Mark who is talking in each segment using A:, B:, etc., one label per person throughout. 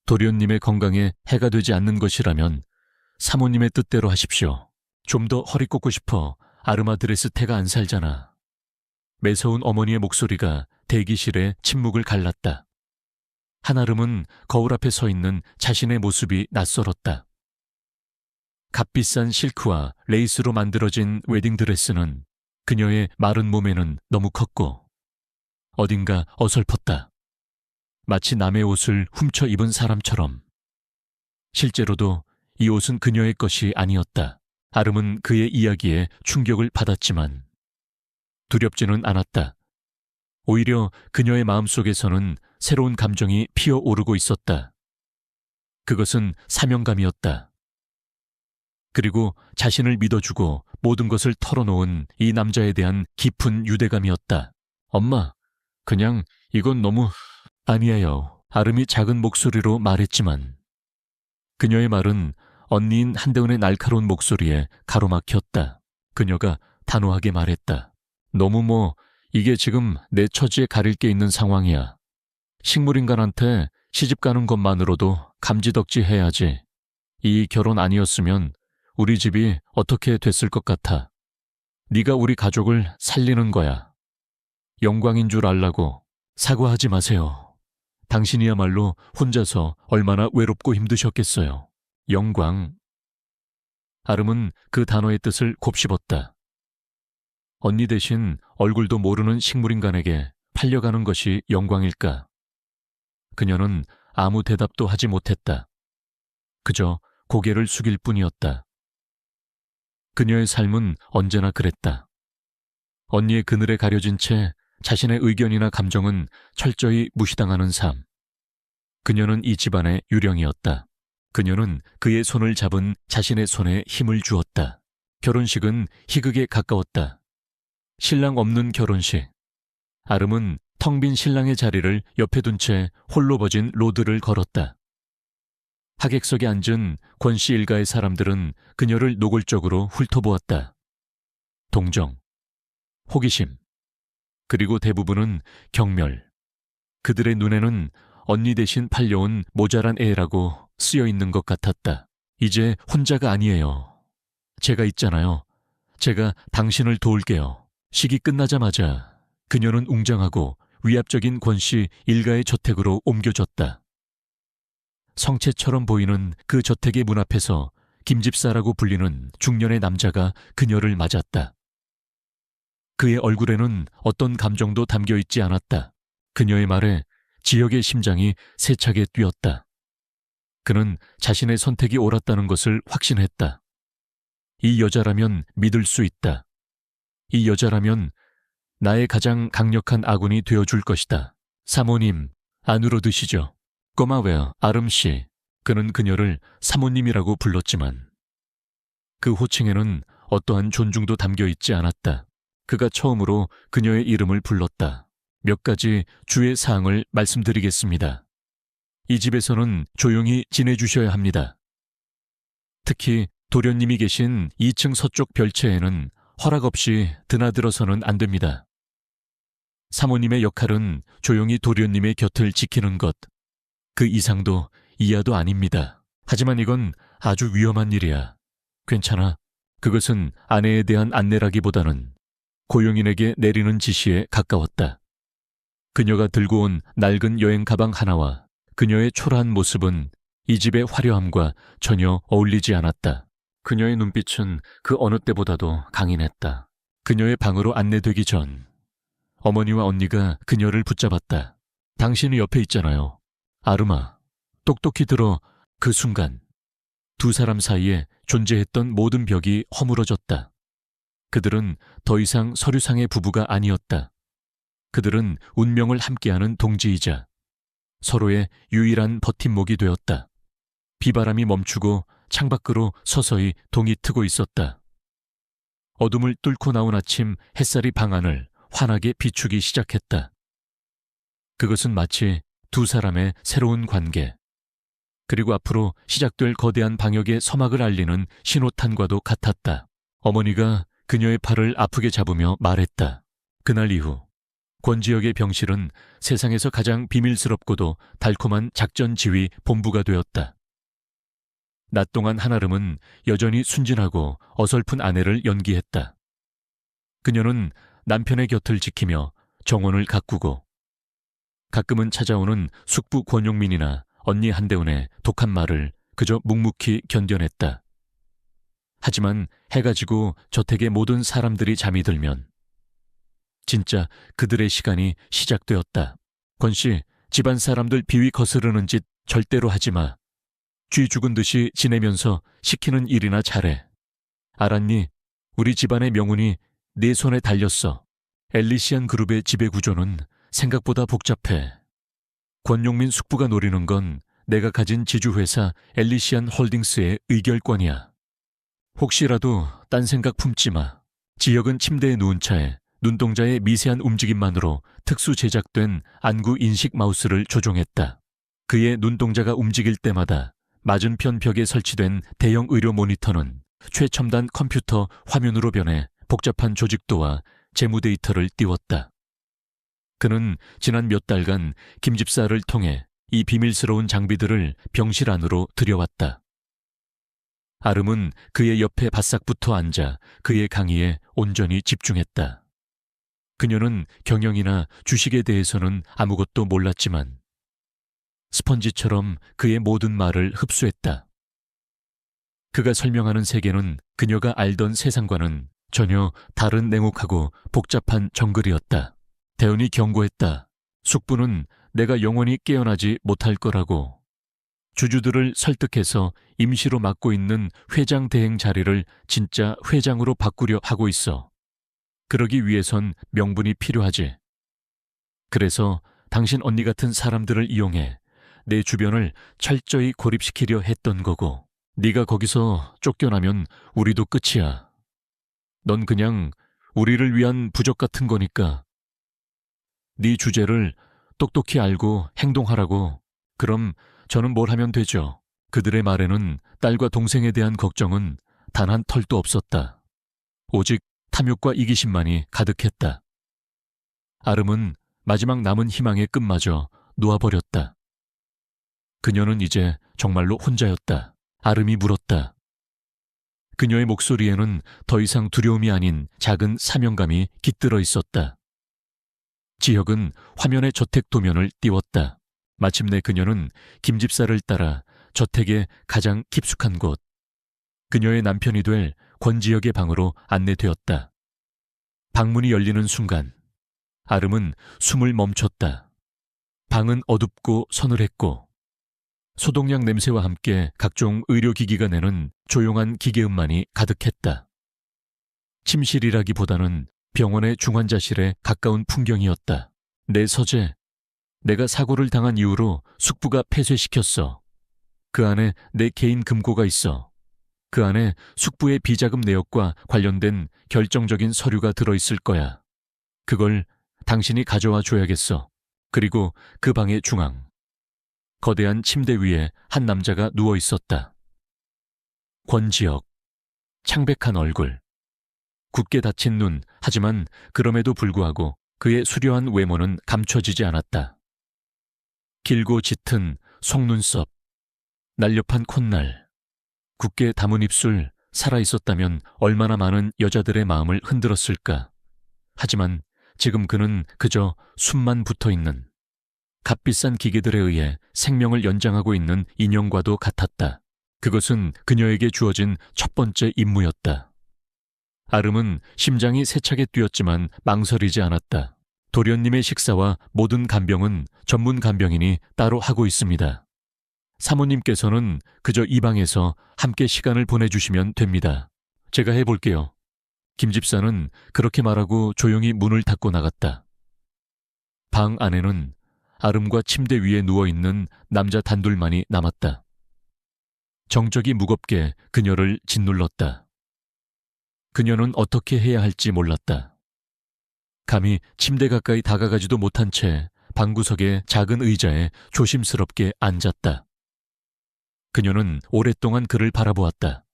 A: 도련님의 건강에 해가 되지 않는 것이라면 사모님의 뜻대로 하십시오. 좀 더 허리 꽂고 싶어 아르마 드레스테가 안 살잖아. 매서운 어머니의 목소리가 대기실의 침묵을 갈랐다. 한아름은 거울 앞에 서 있는 자신의 모습이 낯설었다. 값비싼 실크와 레이스로 만들어진 웨딩드레스는 그녀의 마른 몸에는 너무 컸고 어딘가 어설펐다. 마치 남의 옷을 훔쳐 입은 사람처럼. 실제로도 이 옷은 그녀의 것이 아니었다. 아름은 그의 이야기에 충격을 받았지만 두렵지는 않았다. 오히려 그녀의 마음속에서는 새로운 감정이 피어오르고 있었다. 그것은 사명감이었다. 그리고 자신을 믿어주고 모든 것을 털어놓은 이 남자에 대한 깊은 유대감이었다. 엄마, 그냥 이건 너무... 아니에요. 아름이 작은 목소리로 말했지만 그녀의 말은 언니인 한대은의 날카로운 목소리에 가로막혔다. 그녀가 단호하게 말했다. 너무 이게 지금 내 처지에 가릴 게 있는 상황이야. 식물인간한테 시집 가는 것만으로도 감지덕지 해야지. 이 결혼 아니었으면 우리 집이 어떻게 됐을 것 같아. 네가 우리 가족을 살리는 거야. 영광인 줄 알라고. 사과하지 마세요. 당신이야말로 혼자서 얼마나 외롭고 힘드셨겠어요. 영광. 아름은 그 단어의 뜻을 곱씹었다. 언니 대신 얼굴도 모르는 식물인간에게 팔려가는 것이 영광일까? 그녀는 아무 대답도 하지 못했다. 그저 고개를 숙일 뿐이었다. 그녀의 삶은 언제나 그랬다. 언니의 그늘에 가려진 채 자신의 의견이나 감정은 철저히 무시당하는 삶. 그녀는 이 집안의 유령이었다. 그녀는 그의 손을 잡은 자신의 손에 힘을 주었다. 결혼식은 희극에 가까웠다. 신랑 없는 결혼식. 아름은 텅 빈 신랑의 자리를 옆에 둔 채 홀로 버진 로드를 걸었다. 하객석에 앉은 권씨 일가의 사람들은 그녀를 노골적으로 훑어보았다. 동정, 호기심, 그리고 대부분은 경멸. 그들의 눈에는 언니 대신 팔려온 모자란 애라고 쓰여 있는 것 같았다. 이제 혼자가 아니에요. 제가 있잖아요. 제가 당신을 도울게요. 식이 끝나자마자 그녀는 웅장하고 위압적인 권씨 일가의 저택으로 옮겨졌다. 성체처럼 보이는 그 저택의 문 앞에서 김집사라고 불리는 중년의 남자가 그녀를 맞았다. 그의 얼굴에는 어떤 감정도 담겨있지 않았다. 그녀의 말에 지역의 심장이 세차게 뛰었다. 그는 자신의 선택이 옳았다는 것을 확신했다. 이 여자라면 믿을 수 있다. 이 여자라면 나의 가장 강력한 아군이 되어줄 것이다. 사모님, 안으로 드시죠. 꼬마웨어, 아름씨. 그는 그녀를 사모님이라고 불렀지만 그 호칭에는 어떠한 존중도 담겨있지 않았다. 그가 처음으로 그녀의 이름을 불렀다. 몇 가지 주의 사항을 말씀드리겠습니다. 이 집에서는 조용히 지내주셔야 합니다. 특히 도련님이 계신 2층 서쪽 별채에는 허락 없이 드나들어서는 안 됩니다. 사모님의 역할은 조용히 도련님의 곁을 지키는 것. 그 이상도 이하도 아닙니다. 하지만 이건 아주 위험한 일이야. 괜찮아. 그것은 아내에 대한 안내라기보다는 고용인에게 내리는 지시에 가까웠다. 그녀가 들고 온 낡은 여행 가방 하나와 그녀의 초라한 모습은 이 집의 화려함과 전혀 어울리지 않았다. 그녀의 눈빛은 그 어느 때보다도 강인했다. 그녀의 방으로 안내되기 전 어머니와 언니가 그녀를 붙잡았다. 당신이 옆에 있잖아요. 아르마. 똑똑히 들어. 그 순간 두 사람 사이에 존재했던 모든 벽이 허물어졌다. 그들은 더 이상 서류상의 부부가 아니었다. 그들은 운명을 함께하는 동지이자 서로의 유일한 버팀목이 되었다. 비바람이 멈추고 창밖으로 서서히 동이 트고 있었다. 어둠을 뚫고 나온 아침 햇살이 방 안을 환하게 비추기 시작했다. 그것은 마치 두 사람의 새로운 관계, 그리고 앞으로 시작될 거대한 방역의 서막을 알리는 신호탄과도 같았다. 어머니가 그녀의 팔을 아프게 잡으며 말했다. 그날 이후 권지혁의 병실은 세상에서 가장 비밀스럽고도 달콤한 작전 지휘 본부가 되었다. 낮 동안 한아름은 여전히 순진하고 어설픈 아내를 연기했다. 그녀는 남편의 곁을 지키며 정원을 가꾸고 가끔은 찾아오는 숙부 권용민이나 언니 한대훈의 독한 말을 그저 묵묵히 견뎌냈다. 하지만 해가 지고 저택의 모든 사람들이 잠이 들면 진짜 그들의 시간이 시작되었다. 권씨, 집안 사람들 비위 거스르는 짓 절대로 하지 마. 쥐 죽은 듯이 지내면서 시키는 일이나 잘해. 알았니? 우리 집안의 명운이 네 손에 달렸어. 엘리시안 그룹의 지배 구조는 생각보다 복잡해. 권용민 숙부가 노리는 건 내가 가진 지주회사 엘리시안 홀딩스의 의결권이야. 혹시라도 딴 생각 품지 마. 지혁은 침대에 누운 차에 눈동자의 미세한 움직임만으로 특수 제작된 안구 인식 마우스를 조종했다. 그의 눈동자가 움직일 때마다 맞은편 벽에 설치된 대형 의료 모니터는 최첨단 컴퓨터 화면으로 변해 복잡한 조직도와 재무 데이터를 띄웠다. 그는 지난 몇 달간 김 집사를 통해 이 비밀스러운 장비들을 병실 안으로 들여왔다. 아름은 그의 옆에 바싹 붙어 앉아 그의 강의에 온전히 집중했다. 그녀는 경영이나 주식에 대해서는 아무것도 몰랐지만 스펀지처럼 그의 모든 말을 흡수했다. 그가 설명하는 세계는 그녀가 알던 세상과는 전혀 다른 냉혹하고 복잡한 정글이었다. 대운이 경고했다. 숙부는 내가 영원히 깨어나지 못할 거라고. 주주들을 설득해서 임시로 맡고 있는 회장 대행 자리를 진짜 회장으로 바꾸려 하고 있어. 그러기 위해선 명분이 필요하지. 그래서 당신 언니 같은 사람들을 이용해 내 주변을 철저히 고립시키려 했던 거고, 네가 거기서 쫓겨나면 우리도 끝이야. 넌 그냥 우리를 위한 부적 같은 거니까. 네 주제를 똑똑히 알고 행동하라고. 그럼 저는 뭘 하면 되죠? 그들의 말에는 딸과 동생에 대한 걱정은 단 한 털도 없었다. 오직 탐욕과 이기심만이 가득했다. 아름은 마지막 남은 희망의 끝마저 놓아버렸다. 그녀는 이제 정말로 혼자였다. 아름이 물었다. 그녀의 목소리에는 더 이상 두려움이 아닌 작은 사명감이 깃들어 있었다. 지혁은 화면의 저택 도면을 띄웠다. 마침내 그녀는 김 집사를 따라 저택의 가장 깊숙한 곳, 그녀의 남편이 될 권지혁의 방으로 안내되었다. 방문이 열리는 순간 아름은 숨을 멈췄다. 방은 어둡고 서늘했고 소독약 냄새와 함께 각종 의료기기가 내는 조용한 기계음만이 가득했다. 침실이라기보다는 병원의 중환자실에 가까운 풍경이었다. 내 서재, 내가 사고를 당한 이후로 숙부가 폐쇄시켰어. 그 안에 내 개인 금고가 있어. 그 안에 숙부의 비자금 내역과 관련된 결정적인 서류가 들어있을 거야. 그걸 당신이 가져와 줘야겠어. 그리고 그 방의 중앙, 거대한 침대 위에 한 남자가 누워 있었다. 권지혁, 창백한 얼굴, 굳게 닫힌 눈, 하지만 그럼에도 불구하고 그의 수려한 외모는 감춰지지 않았다. 길고 짙은 속눈썹, 날렵한 콧날, 굳게 담은 입술, 살아있었다면 얼마나 많은 여자들의 마음을 흔들었을까. 하지만 지금 그는 그저 숨만 붙어있는, 값비싼 기계들에 의해 생명을 연장하고 있는 인형과도 같았다. 그것은 그녀에게 주어진 첫 번째 임무였다. 아름은 심장이 세차게 뛰었지만 망설이지 않았다. 도련님의 식사와 모든 간병은 전문 간병인이 따로 하고 있습니다. 사모님께서는 그저 이 방에서 함께 시간을 보내주시면 됩니다. 제가 해볼게요. 김 집사는 그렇게 말하고 조용히 문을 닫고 나갔다. 방 안에는 아름과 침대 위에 누워있는 남자 단둘만이 남았다. 정적이 무겁게 그녀를 짓눌렀다. 그녀는 어떻게 해야 할지 몰랐다. 감히 침대 가까이 다가가지도 못한 채 방구석의 작은 의자에 조심스럽게 앉았다. 그녀는 오랫동안 그를 바라보았다.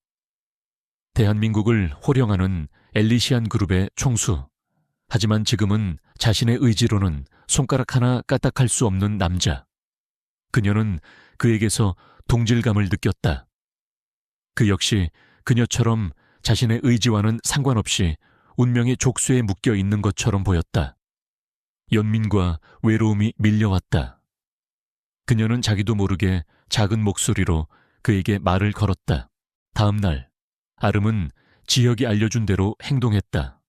A: 대한민국을 호령하는 엘리시안 그룹의 총수. 하지만 지금은 자신의 의지로는 손가락 하나 까딱할 수 없는 남자. 그녀는 그에게서 동질감을 느꼈다. 그 역시 그녀처럼 자신의 의지와는 상관없이 운명의 족쇄에 묶여 있는 것처럼 보였다. 연민과 외로움이 밀려왔다. 그녀는 자기도 모르게 작은 목소리로 그에게 말을 걸었다. 다음 날, 아름은 지혁이 알려준 대로 행동했다.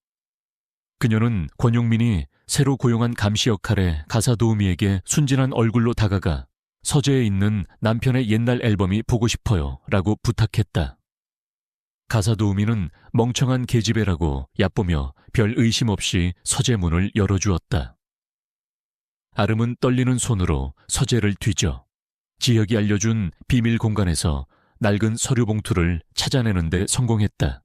A: 그녀는 권용민이 새로 고용한 감시 역할의 가사도우미에게 순진한 얼굴로 다가가 서재에 있는 남편의 옛날 앨범이 보고 싶어요 라고 부탁했다. 가사도우미는 멍청한 계집애라고 얕보며 별 의심 없이 서재 문을 열어주었다. 아름은 떨리는 손으로 서재를 뒤져 지혁이 알려준 비밀 공간에서 낡은 서류 봉투를 찾아내는 데 성공했다.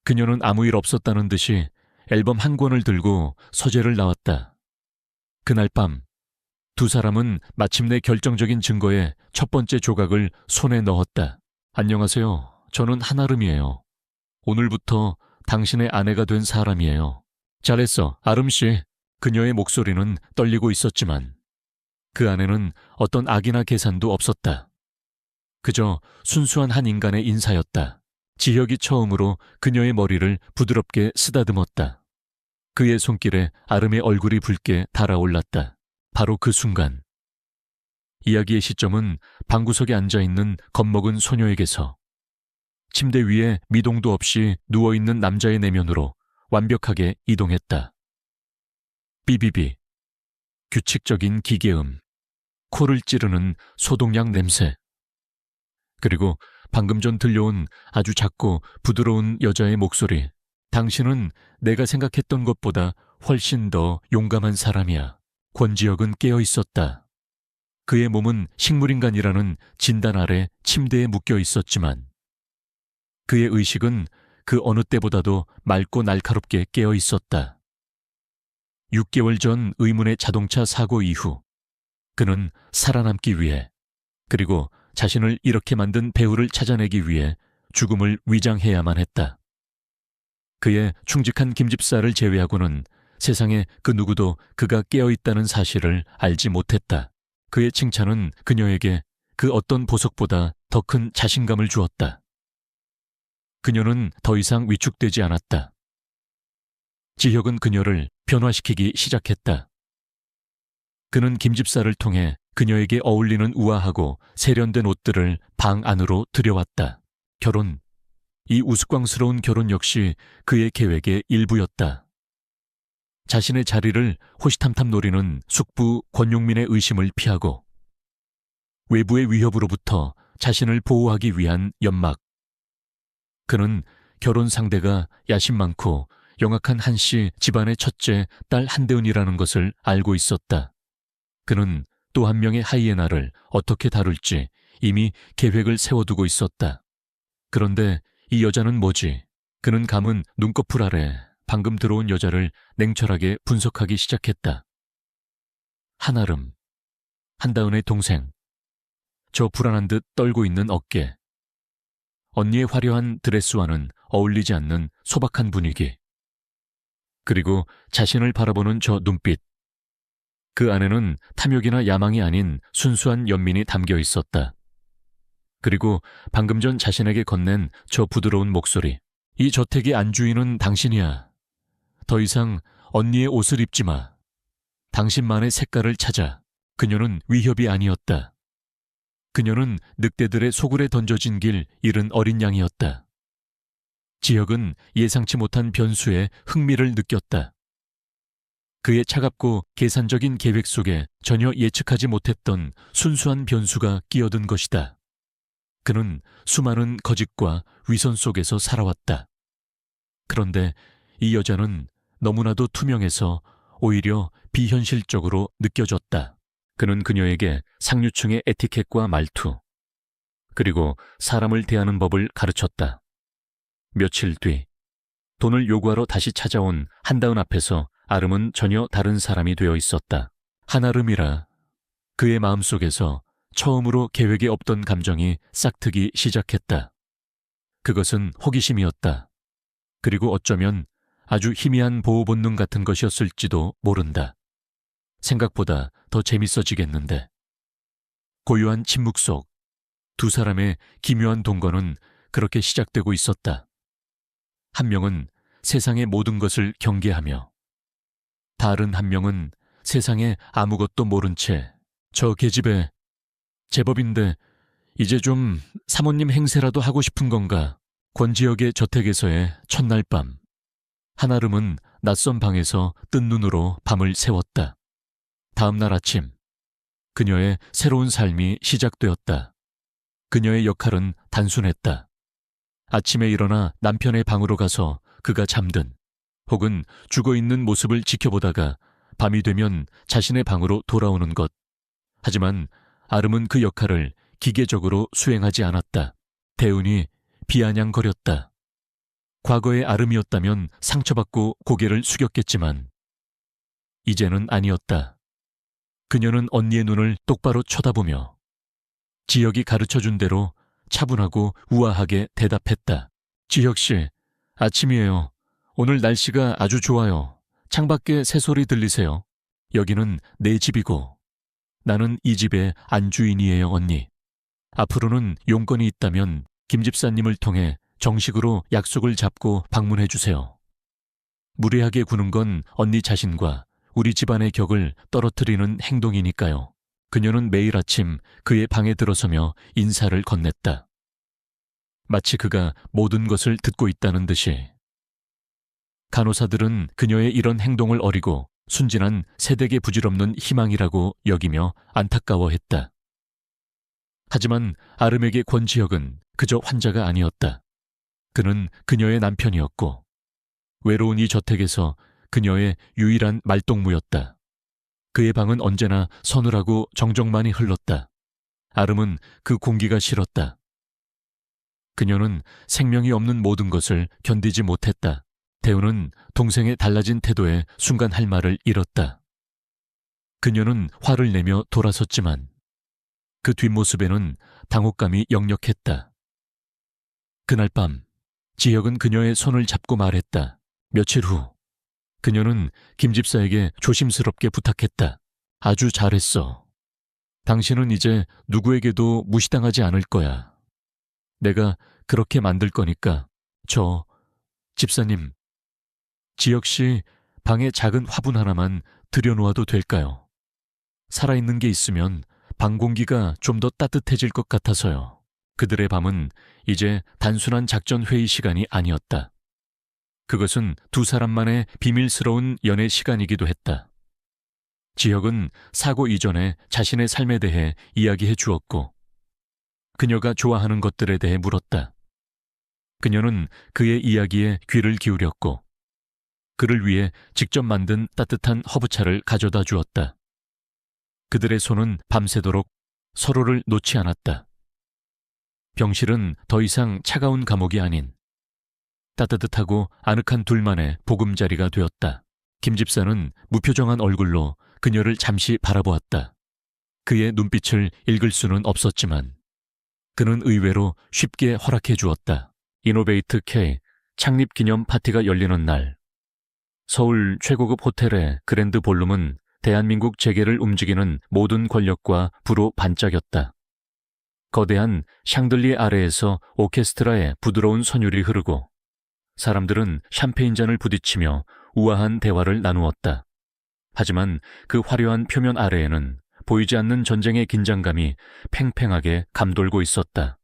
A: 그녀는 아무 일 없었다는 듯이 앨범 한 권을 들고 서재를 나왔다. 그날 밤 두 사람은 마침내 결정적인 증거의 첫 번째 조각을 손에 넣었다. 안녕하세요. 저는 한아름이에요. 오늘부터 당신의 아내가 된 사람이에요. 잘했어, 아름씨. 그녀의 목소리는 떨리고 있었지만 그 안에는 어떤 악이나 계산도 없었다. 그저 순수한 한 인간의 인사였다. 지혁이 처음으로 그녀의 머리를 부드럽게 쓰다듬었다. 그의 손길에 아름의 얼굴이 붉게 달아올랐다. 바로 그 순간. 이야기의 시점은 방구석에 앉아있는 겁먹은 소녀에게서 침대 위에 미동도 없이 누워있는 남자의 내면으로 완벽하게 이동했다. 삐비비, 규칙적인 기계음, 코를 찌르는 소독약 냄새, 그리고 방금 전 들려온 아주 작고 부드러운 여자의 목소리. 당신은 내가 생각했던 것보다 훨씬 더 용감한 사람이야. 권지혁은 깨어 있었다. 그의 몸은 식물인간이라는 진단 아래 침대에 묶여 있었지만 그의 의식은 그 어느 때보다도 맑고 날카롭게 깨어 있었다. 6개월 전 의문의 자동차 사고 이후 그는 살아남기 위해, 그리고 자신을 이렇게 만든 배우를 찾아내기 위해 죽음을 위장해야만 했다. 그의 충직한 김집사를 제외하고는 세상에 그 누구도 그가 깨어있다는 사실을 알지 못했다. 그의 칭찬은 그녀에게 그 어떤 보석보다 더 큰 자신감을 주었다. 그녀는 더 이상 위축되지 않았다. 지혁은 그녀를 변화시키기 시작했다. 그는 김집사를 통해 그녀에게 어울리는 우아하고 세련된 옷들을 방 안으로 들여왔다. 결혼, 이 우스꽝스러운 결혼 역시 그의 계획의 일부였다. 자신의 자리를 호시탐탐 노리는 숙부 권용민의 의심을 피하고 외부의 위협으로부터 자신을 보호하기 위한 연막. 그는 결혼 상대가 야심 많고 영악한 한씨 집안의 첫째 딸 한대은이라는 것을 알고 있었다. 그는 또 한 명의 하이에나를 어떻게 다룰지 이미 계획을 세워두고 있었다. 그런데 이 여자는 뭐지? 그는 감은 눈꺼풀 아래 방금 들어온 여자를 냉철하게 분석하기 시작했다. 한아름, 한다은의 동생, 저 불안한 듯 떨고 있는 어깨, 언니의 화려한 드레스와는 어울리지 않는 소박한 분위기, 그리고 자신을 바라보는 저 눈빛. 그 안에는 탐욕이나 야망이 아닌 순수한 연민이 담겨 있었다. 그리고 방금 전 자신에게 건넨 저 부드러운 목소리. 이 저택의 안주인은 당신이야. 더 이상 언니의 옷을 입지 마. 당신만의 색깔을 찾아. 그녀는 위협이 아니었다. 그녀는 늑대들의 소굴에 던져진 길 잃은 어린 양이었다. 지혁은 예상치 못한 변수에 흥미를 느꼈다. 그의 차갑고 계산적인 계획 속에 전혀 예측하지 못했던 순수한 변수가 끼어든 것이다. 그는 수많은 거짓과 위선 속에서 살아왔다. 그런데 이 여자는 너무나도 투명해서 오히려 비현실적으로 느껴졌다. 그는 그녀에게 상류층의 에티켓과 말투, 그리고 사람을 대하는 법을 가르쳤다. 며칠 뒤, 돈을 요구하러 다시 찾아온 한다은 앞에서 아름은 전혀 다른 사람이 되어 있었다. 한아름이라. 그의 마음속에서 처음으로 계획에 없던 감정이 싹트기 시작했다. 그것은 호기심이었다. 그리고 어쩌면 아주 희미한 보호 본능 같은 것이었을지도 모른다. 생각보다 더 재밌어지겠는데. 고요한 침묵 속 두 사람의 기묘한 동거는 그렇게 시작되고 있었다. 한 명은 세상의 모든 것을 경계하며, 다른 한 명은 세상에 아무것도 모른 채 저 계집애 제법인데 이제 좀 사모님 행세라도 하고 싶은 건가. 권지혁의 저택에서의 첫날 밤, 한아름은 낯선 방에서 뜬 눈으로 밤을 새웠다. 다음 날 아침, 그녀의 새로운 삶이 시작되었다. 그녀의 역할은 단순했다. 아침에 일어나 남편의 방으로 가서 그가 잠든 혹은 죽어있는 모습을 지켜보다가 밤이 되면 자신의 방으로 돌아오는 것. 하지만 아름은 그 역할을 기계적으로 수행하지 않았다. 대운이 비아냥거렸다. 과거의 아름이었다면 상처받고 고개를 숙였겠지만 이제는 아니었다. 그녀는 언니의 눈을 똑바로 쳐다보며 지혁이 가르쳐준 대로 차분하고 우아하게 대답했다. 지혁 씨, 아침이에요. 오늘 날씨가 아주 좋아요. 창밖에 새소리 들리세요? 여기는 내 집이고 나는 이 집의 안주인이에요, 언니. 앞으로는 용건이 있다면 김 집사님을 통해 정식으로 약속을 잡고 방문해 주세요. 무례하게 구는 건 언니 자신과 우리 집안의 격을 떨어뜨리는 행동이니까요. 그녀는 매일 아침 그의 방에 들어서며 인사를 건넸다. 마치 그가 모든 것을 듣고 있다는 듯이. 간호사들은 그녀의 이런 행동을 어리고 순진한 세대계 부질없는 희망이라고 여기며 안타까워했다. 하지만 아름에게 권지혁은 그저 환자가 아니었다. 그는 그녀의 남편이었고 외로운 이 저택에서 그녀의 유일한 말동무였다. 그의 방은 언제나 서늘하고 정적만이 흘렀다. 아름은 그 공기가 싫었다. 그녀는 생명이 없는 모든 것을 견디지 못했다. 대우는 동생의 달라진 태도에 순간 할 말을 잃었다. 그녀는 화를 내며 돌아섰지만 그 뒷모습에는 당혹감이 역력했다. 그날 밤 지혁은 그녀의 손을 잡고 말했다. 며칠 후 그녀는 김 집사에게 조심스럽게 부탁했다. 아주 잘했어. 당신은 이제 누구에게도 무시당하지 않을 거야. 내가 그렇게 만들 거니까 저 집사님, 지혁 씨 방에 작은 화분 하나만 들여놓아도 될까요? 살아있는 게 있으면 방 공기가 좀 더 따뜻해질 것 같아서요. 그들의 밤은 이제 단순한 작전 회의 시간이 아니었다. 그것은 두 사람만의 비밀스러운 연애 시간이기도 했다. 지혁은 사고 이전에 자신의 삶에 대해 이야기해 주었고 그녀가 좋아하는 것들에 대해 물었다. 그녀는 그의 이야기에 귀를 기울였고 그를 위해 직접 만든 따뜻한 허브차를 가져다 주었다. 그들의 손은 밤새도록 서로를 놓지 않았다. 병실은 더 이상 차가운 감옥이 아닌 따뜻하고 아늑한 둘만의 보금자리가 되었다. 김 집사는 무표정한 얼굴로 그녀를 잠시 바라보았다. 그의 눈빛을 읽을 수는 없었지만 그는 의외로 쉽게 허락해 주었다. 이노베이트 K 창립 기념 파티가 열리는 날, 서울 최고급 호텔의 그랜드 볼룸은 대한민국 재계를 움직이는 모든 권력과 부로 반짝였다. 거대한 샹들리에 아래에서 오케스트라의 부드러운 선율이 흐르고 사람들은 샴페인 잔을 부딪히며 우아한 대화를 나누었다. 하지만 그 화려한 표면 아래에는 보이지 않는 전쟁의 긴장감이 팽팽하게 감돌고 있었다.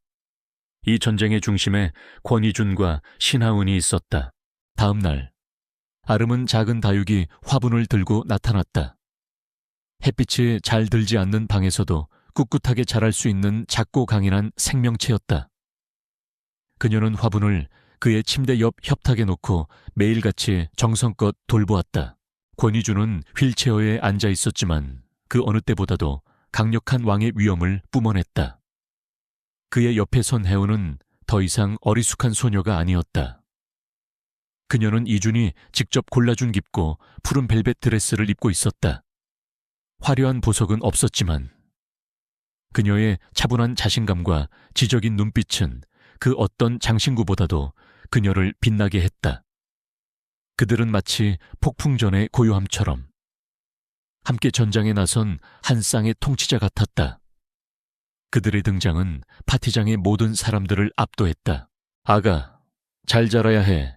A: 이 전쟁의 중심에 권희준과 신하은이 있었다. 다음 날, 아름은 작은 다육이 화분을 들고 나타났다. 햇빛이 잘 들지 않는 방에서도 꿋꿋하게 자랄 수 있는 작고 강인한 생명체였다. 그녀는 화분을 그의 침대 옆 협탁에 놓고 매일같이 정성껏 돌보았다. 권희준은 휠체어에 앉아 있었지만 그 어느 때보다도 강력한 왕의 위엄을 뿜어냈다. 그의 옆에 선 혜우는 더 이상 어리숙한 소녀가 아니었다. 그녀는 이준이 직접 골라준 깊고 푸른 벨벳 드레스를 입고 있었다. 화려한 보석은 없었지만 그녀의 차분한 자신감과 지적인 눈빛은 그 어떤 장신구보다도 그녀를 빛나게 했다. 그들은 마치 폭풍전의 고요함처럼 함께 전장에 나선 한 쌍의 통치자 같았다. 그들의 등장은 파티장의 모든 사람들을 압도했다. 아가, 잘 자라야 해.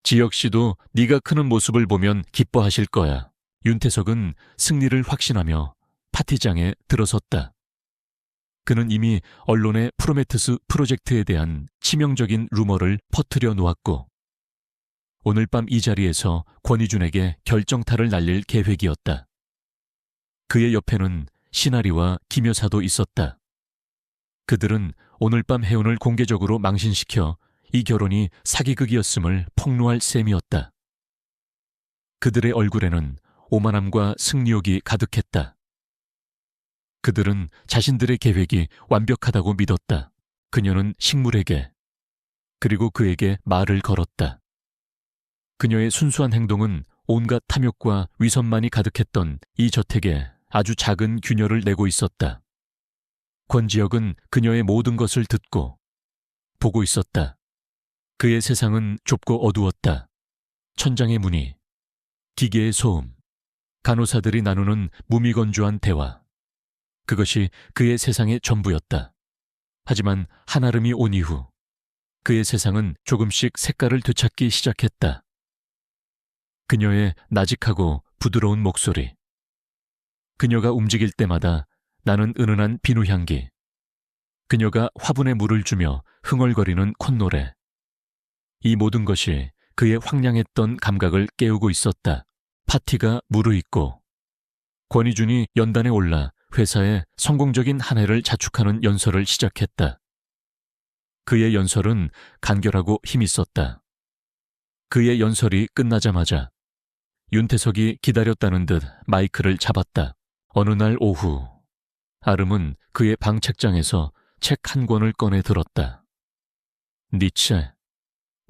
A: 지혁 씨도 네가 크는 모습을 보면 기뻐하실 거야. 윤태석은 승리를 확신하며 파티장에 들어섰다. 그는 이미 언론에 프로메테스 프로젝트에 대한 치명적인 루머를 퍼뜨려 놓았고 오늘 밤 이 자리에서 권희준에게 결정타를 날릴 계획이었다. 그의 옆에는 신아리와 김 여사도 있었다. 그들은 오늘 밤 해운을 공개적으로 망신시켜 이 결혼이 사기극이었음을 폭로할 셈이었다. 그들의 얼굴에는 오만함과 승리욕이 가득했다. 그들은 자신들의 계획이 완벽하다고 믿었다. 그녀는 식물에게 그리고 그에게 말을 걸었다. 그녀의 순수한 행동은 온갖 탐욕과 위선만이 가득했던 이 저택에 아주 작은 균열을 내고 있었다. 권지혁은 그녀의 모든 것을 듣고 보고 있었다. 그의 세상은 좁고 어두웠다. 천장의 무늬, 기계의 소음, 간호사들이 나누는 무미건조한 대화. 그것이 그의 세상의 전부였다. 하지만 한아름이 온 이후 그의 세상은 조금씩 색깔을 되찾기 시작했다. 그녀의 나직하고 부드러운 목소리. 그녀가 움직일 때마다 나는 은은한 비누 향기. 그녀가 화분에 물을 주며 흥얼거리는 콧노래. 이 모든 것이 그의 황량했던 감각을 깨우고 있었다. 파티가 무르익고 권희준이 연단에 올라 회사에 성공적인 한 해를 자축하는 연설을 시작했다. 그의 연설은 간결하고 힘있었다. 그의 연설이 끝나자마자 윤태석이 기다렸다는 듯 마이크를 잡았다. 어느 날 오후 아름은 그의 방 책장에서 책 한 권을 꺼내 들었다. 니체,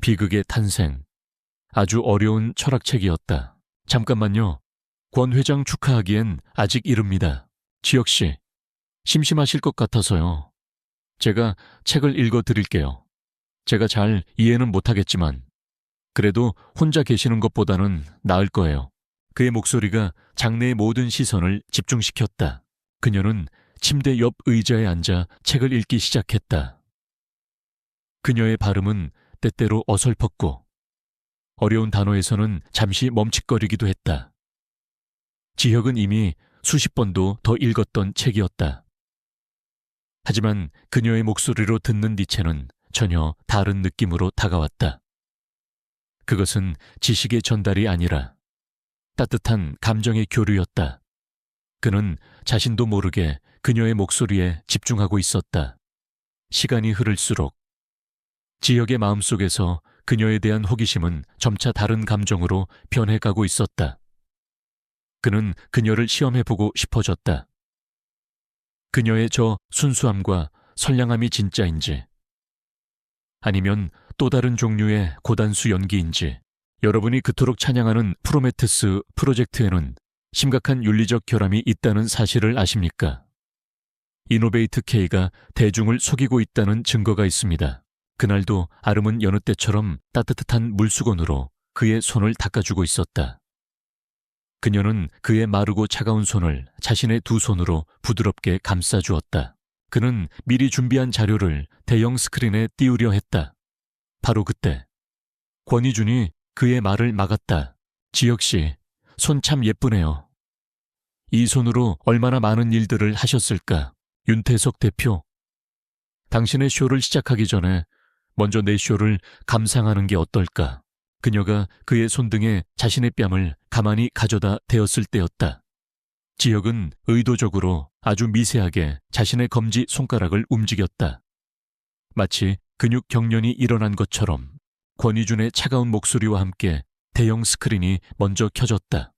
A: 비극의 탄생. 아주 어려운 철학책이었다. 잠깐만요. 권 회장 축하하기엔 아직 이릅니다. 지혁 씨, 심심하실 것 같아서요. 제가 책을 읽어 드릴게요. 제가 잘 이해는 못하겠지만 그래도 혼자 계시는 것보다는 나을 거예요. 그의 목소리가 장내의 모든 시선을 집중시켰다. 그녀는 침대 옆 의자에 앉아 책을 읽기 시작했다. 그녀의 발음은 때때로 어설펐고 어려운 단어에서는 잠시 멈칫거리기도 했다. 지혁은 이미 수십 번도 더 읽었던 책이었다. 하지만 그녀의 목소리로 듣는 니체는 전혀 다른 느낌으로 다가왔다. 그것은 지식의 전달이 아니라 따뜻한 감정의 교류였다. 그는 자신도 모르게 그녀의 목소리에 집중하고 있었다. 시간이 흐를수록 지혁의 마음속에서 그녀에 대한 호기심은 점차 다른 감정으로 변해가고 있었다. 그는 그녀를 시험해보고 싶어졌다. 그녀의 저 순수함과 선량함이 진짜인지 아니면 또 다른 종류의 고단수 연기인지 여러분이 그토록 찬양하는 프로메테스 프로젝트에는 심각한 윤리적 결함이 있다는 사실을 아십니까? 이노베이트 K가 대중을 속이고 있다는 증거가 있습니다. 그날도 아름은 여느 때처럼 따뜻한 물수건으로 그의 손을 닦아주고 있었다. 그녀는 그의 마르고 차가운 손을 자신의 두 손으로 부드럽게 감싸주었다. 그는 미리 준비한 자료를 대형 스크린에 띄우려 했다. 바로 그때 권희준이 그의 말을 막았다. 지혁 씨, 손 참 예쁘네요. 이 손으로 얼마나 많은 일들을 하셨을까? 윤태석 대표, 당신의 쇼를 시작하기 전에 먼저 내 쇼를 감상하는 게 어떨까? 그녀가 그의 손등에 자신의 뺨을 가만히 가져다 대었을 때였다. 지혁은 의도적으로 아주 미세하게 자신의 검지 손가락을 움직였다. 마치 근육 경련이 일어난 것처럼 권희준의 차가운 목소리와 함께 대형 스크린이 먼저 켜졌다.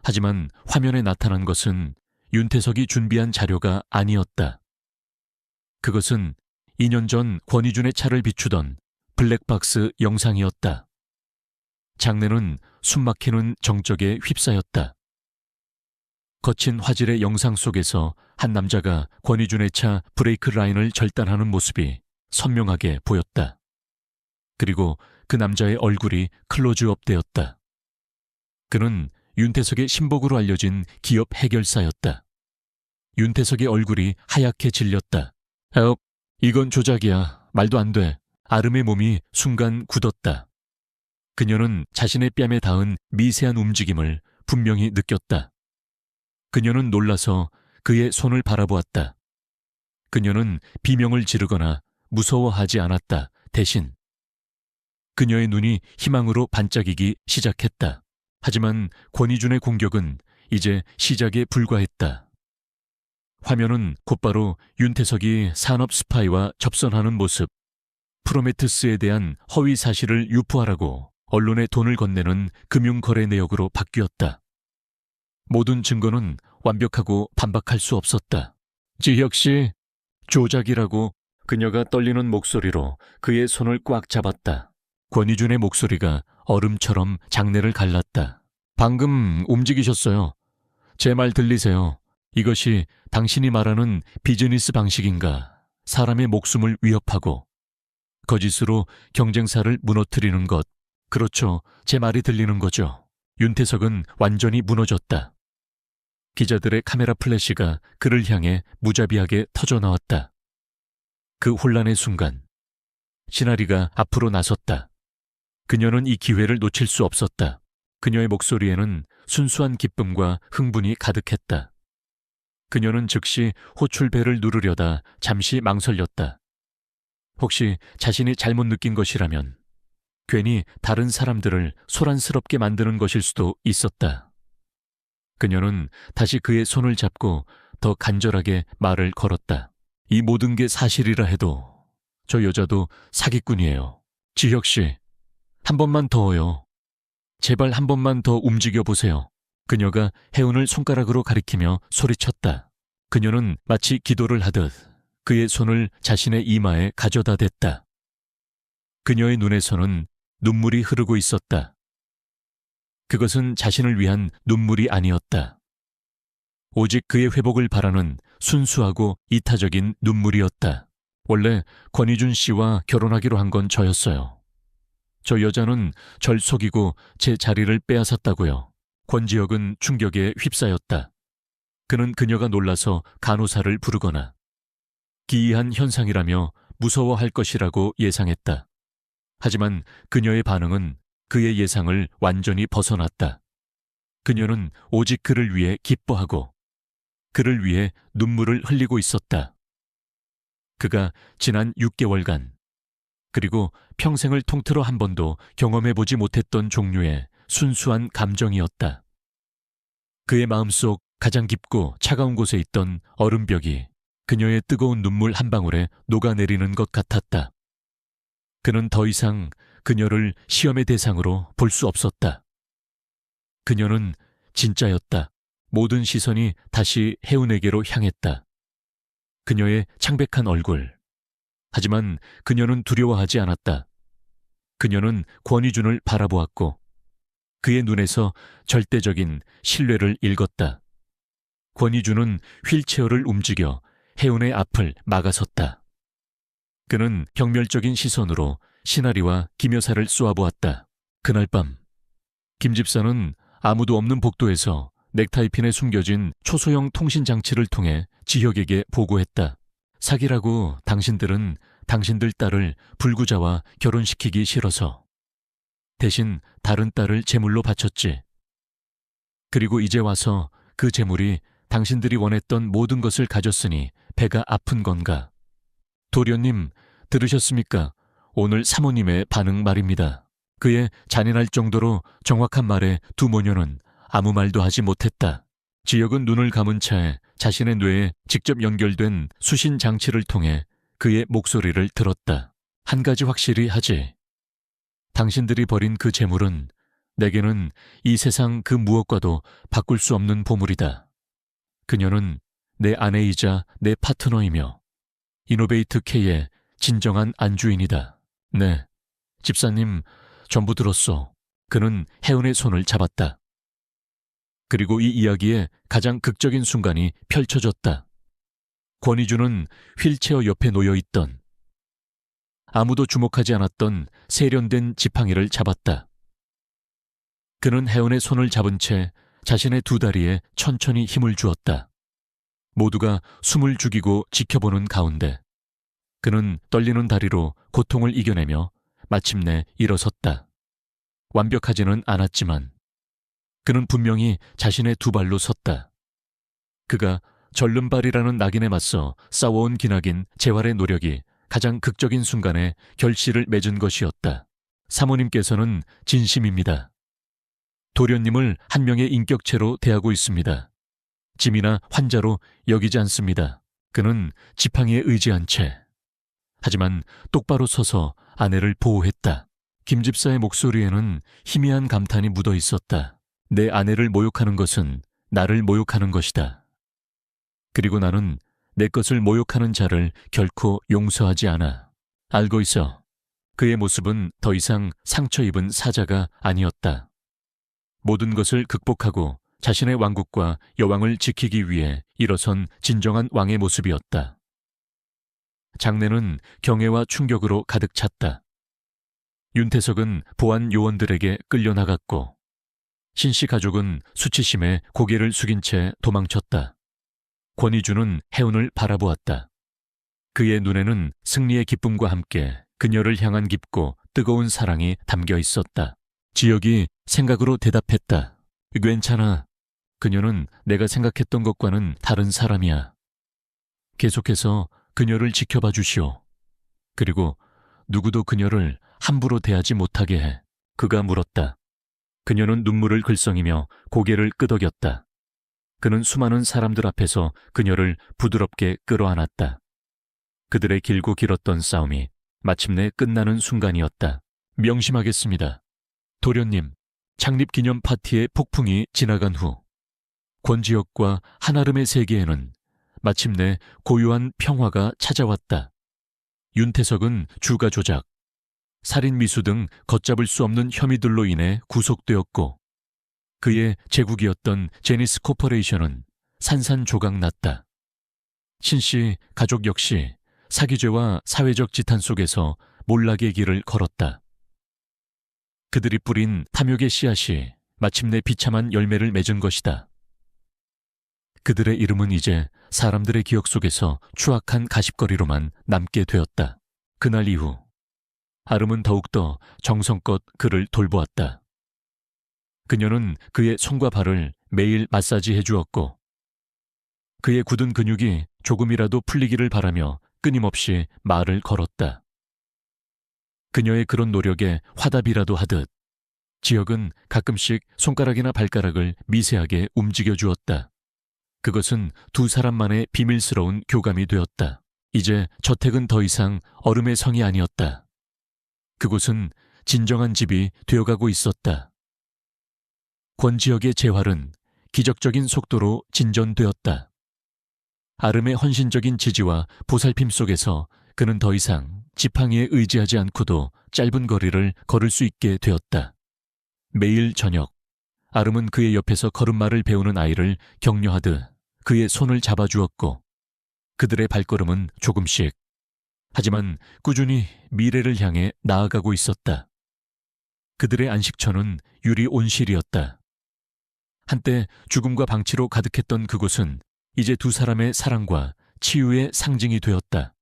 A: 하지만 화면에 나타난 것은 윤태석이 준비한 자료가 아니었다. 그것은 2년 전 권희준의 차를 비추던 블랙박스 영상이었다. 장내는 숨막히는 정적에 휩싸였다. 거친 화질의 영상 속에서 한 남자가 권희준의 차 브레이크 라인을 절단하는 모습이 선명하게 보였다. 그리고 그 남자의 얼굴이 클로즈업되었다. 그는 윤태석의 신복으로 알려진 기업 해결사였다. 윤태석의 얼굴이 하얗게 질렸다. 이건 조작이야. 말도 안 돼. 아름의 몸이 순간 굳었다. 그녀는 자신의 뺨에 닿은 미세한 움직임을 분명히 느꼈다. 그녀는 놀라서 그의 손을 바라보았다. 그녀는 비명을 지르거나 무서워하지 않았다. 대신 그녀의 눈이 희망으로 반짝이기 시작했다. 하지만 권희준의 공격은 이제 시작에 불과했다. 화면은 곧바로 윤태석이 산업 스파이와 접선하는 모습, 프로메테우스에 대한 허위 사실을 유포하라고 언론에 돈을 건네는 금융거래 내역으로 바뀌었다. 모든 증거는 완벽하고 반박할 수 없었다. 지혁 씨, 조작이라고. 그녀가 떨리는 목소리로 그의 손을 꽉 잡았다. 권희준의 목소리가 얼음처럼 장내를 갈랐다. 방금 움직이셨어요. 제 말 들리세요? 이것이 당신이 말하는 비즈니스 방식인가? 사람의 목숨을 위협하고 거짓으로 경쟁사를 무너뜨리는 것. 그렇죠. 제 말이 들리는 거죠. 윤태석은 완전히 무너졌다. 기자들의 카메라 플래시가 그를 향해 무자비하게 터져나왔다. 그 혼란의 순간 시나리가 앞으로 나섰다. 그녀는 이 기회를 놓칠 수 없었다. 그녀의 목소리에는 순수한 기쁨과 흥분이 가득했다. 그녀는 즉시 호출벨을 누르려다 잠시 망설였다. 혹시 자신이 잘못 느낀 것이라면 괜히 다른 사람들을 소란스럽게 만드는 것일 수도 있었다. 그녀는 다시 그의 손을 잡고 더 간절하게 말을 걸었다. 이 모든 게 사실이라 해도 저 여자도 사기꾼이에요. 지혁 씨, 한 번만 더요. 제발 한 번만 더 움직여보세요. 그녀가 혜운을 손가락으로 가리키며 소리쳤다. 그녀는 마치 기도를 하듯 그의 손을 자신의 이마에 가져다 댔다. 그녀의 눈에서는 눈물이 흐르고 있었다. 그것은 자신을 위한 눈물이 아니었다. 오직 그의 회복을 바라는 순수하고 이타적인 눈물이었다. 원래 권희준 씨와 결혼하기로 한 건 저였어요. 저 여자는 절 속이고 제 자리를 빼앗았다고요. 권지혁은 충격에 휩싸였다. 그는 그녀가 놀라서 간호사를 부르거나 기이한 현상이라며 무서워할 것이라고 예상했다. 하지만 그녀의 반응은 그의 예상을 완전히 벗어났다. 그녀는 오직 그를 위해 기뻐하고 그를 위해 눈물을 흘리고 있었다. 그가 지난 6개월간 그리고 평생을 통틀어 한 번도 경험해보지 못했던 종류의 순수한 감정이었다. 그의 마음속 가장 깊고 차가운 곳에 있던 얼음벽이 그녀의 뜨거운 눈물 한 방울에 녹아내리는 것 같았다. 그는 더 이상 그녀를 시험의 대상으로 볼 수 없었다. 그녀는 진짜였다. 모든 시선이 다시 혜운에게로 향했다. 그녀의 창백한 얼굴. 하지만 그녀는 두려워하지 않았다. 그녀는 권희준을 바라보았고 그의 눈에서 절대적인 신뢰를 읽었다. 권희준은 휠체어를 움직여 혜운의 앞을 막아섰다. 그는 경멸적인 시선으로 시나리와 김 여사를 쏘아보았다. 그날 밤 김 집사는 아무도 없는 복도에서 넥타이핀에 숨겨진 초소형 통신장치를 통해 지혁에게 보고했다. 사기라고 당신들은 당신들 딸을 불구자와 결혼시키기 싫어서 대신 다른 딸을 제물로 바쳤지. 그리고 이제 와서 그 제물이 당신들이 원했던 모든 것을 가졌으니 배가 아픈 건가? 도련님, 들으셨습니까? 오늘 사모님의 반응 말입니다. 그의 잔인할 정도로 정확한 말에 두 모녀는 아무 말도 하지 못했다. 지혁은 눈을 감은 채 자신의 뇌에 직접 연결된 수신 장치를 통해 그의 목소리를 들었다. 한 가지 확실히 하지. 당신들이 버린 그 재물은 내게는 이 세상 그 무엇과도 바꿀 수 없는 보물이다. 그녀는 내 아내이자 내 파트너이며 이노베이트 K의 진정한 안주인이다. 네, 집사님 전부 들었어. 그는 혜은의 손을 잡았다. 그리고 이 이야기의 가장 극적인 순간이 펼쳐졌다. 권희준은 휠체어 옆에 놓여있던 아무도 주목하지 않았던 세련된 지팡이를 잡았다. 그는 혜원의 손을 잡은 채 자신의 두 다리에 천천히 힘을 주었다. 모두가 숨을 죽이고 지켜보는 가운데 그는 떨리는 다리로 고통을 이겨내며 마침내 일어섰다. 완벽하지는 않았지만 그는 분명히 자신의 두 발로 섰다. 그가 절름발이라는 낙인에 맞서 싸워온 기나긴 재활의 노력이 가장 극적인 순간에 결실을 맺은 것이었다. 사모님께서는 진심입니다. 도련님을 한 명의 인격체로 대하고 있습니다. 짐이나 환자로 여기지 않습니다. 그는 지팡이에 의지한 채. 하지만 똑바로 서서 아내를 보호했다. 김 집사의 목소리에는 희미한 감탄이 묻어 있었다. 내 아내를 모욕하는 것은 나를 모욕하는 것이다. 그리고 나는 내 것을 모욕하는 자를 결코 용서하지 않아. 알고 있어. 그의 모습은 더 이상 상처 입은 사자가 아니었다. 모든 것을 극복하고 자신의 왕국과 여왕을 지키기 위해 일어선 진정한 왕의 모습이었다. 장내는 경애와 충격으로 가득 찼다. 윤태석은 보안 요원들에게 끌려나갔고 신씨 가족은 수치심에 고개를 숙인 채 도망쳤다. 권희주는 혜운을 바라보았다. 그의 눈에는 승리의 기쁨과 함께 그녀를 향한 깊고 뜨거운 사랑이 담겨 있었다. 지혁이 생각으로 대답했다. 괜찮아. 그녀는 내가 생각했던 것과는 다른 사람이야. 계속해서 그녀를 지켜봐 주시오. 그리고 누구도 그녀를 함부로 대하지 못하게 해. 그가 물었다. 그녀는 눈물을 글썽이며 고개를 끄덕였다. 그는 수많은 사람들 앞에서 그녀를 부드럽게 끌어안았다. 그들의 길고 길었던 싸움이 마침내 끝나는 순간이었다. 명심하겠습니다. 도련님, 창립기념 파티의 폭풍이 지나간 후 권지혁과 한아름의 세계에는 마침내 고요한 평화가 찾아왔다. 윤태석은 주가 조작, 살인 미수 등 걷잡을 수 없는 혐의들로 인해 구속되었고 그의 제국이었던 제니스 코퍼레이션은 산산조각났다. 신씨 가족 역시 사기죄와 사회적 지탄 속에서 몰락의 길을 걸었다. 그들이 뿌린 탐욕의 씨앗이 마침내 비참한 열매를 맺은 것이다. 그들의 이름은 이제 사람들의 기억 속에서 추악한 가십거리로만 남게 되었다. 그날 이후 아름은 더욱더 정성껏 그를 돌보았다. 그녀는 그의 손과 발을 매일 마사지해 주었고 그의 굳은 근육이 조금이라도 풀리기를 바라며 끊임없이 말을 걸었다. 그녀의 그런 노력에 화답이라도 하듯 지혁은 가끔씩 손가락이나 발가락을 미세하게 움직여 주었다. 그것은 두 사람만의 비밀스러운 교감이 되었다. 이제 저택은 더 이상 얼음의 성이 아니었다. 그곳은 진정한 집이 되어가고 있었다. 권지혁의 재활은 기적적인 속도로 진전되었다. 아름의 헌신적인 지지와 보살핌 속에서 그는 더 이상 지팡이에 의지하지 않고도 짧은 거리를 걸을 수 있게 되었다. 매일 저녁, 아름은 그의 옆에서 걸음마를 배우는 아이를 격려하듯 그의 손을 잡아주었고 그들의 발걸음은 조금씩, 하지만 꾸준히 미래를 향해 나아가고 있었다. 그들의 안식처는 유리 온실이었다. 한때 죽음과 방치로 가득했던 그곳은 이제 두 사람의 사랑과 치유의 상징이 되었다.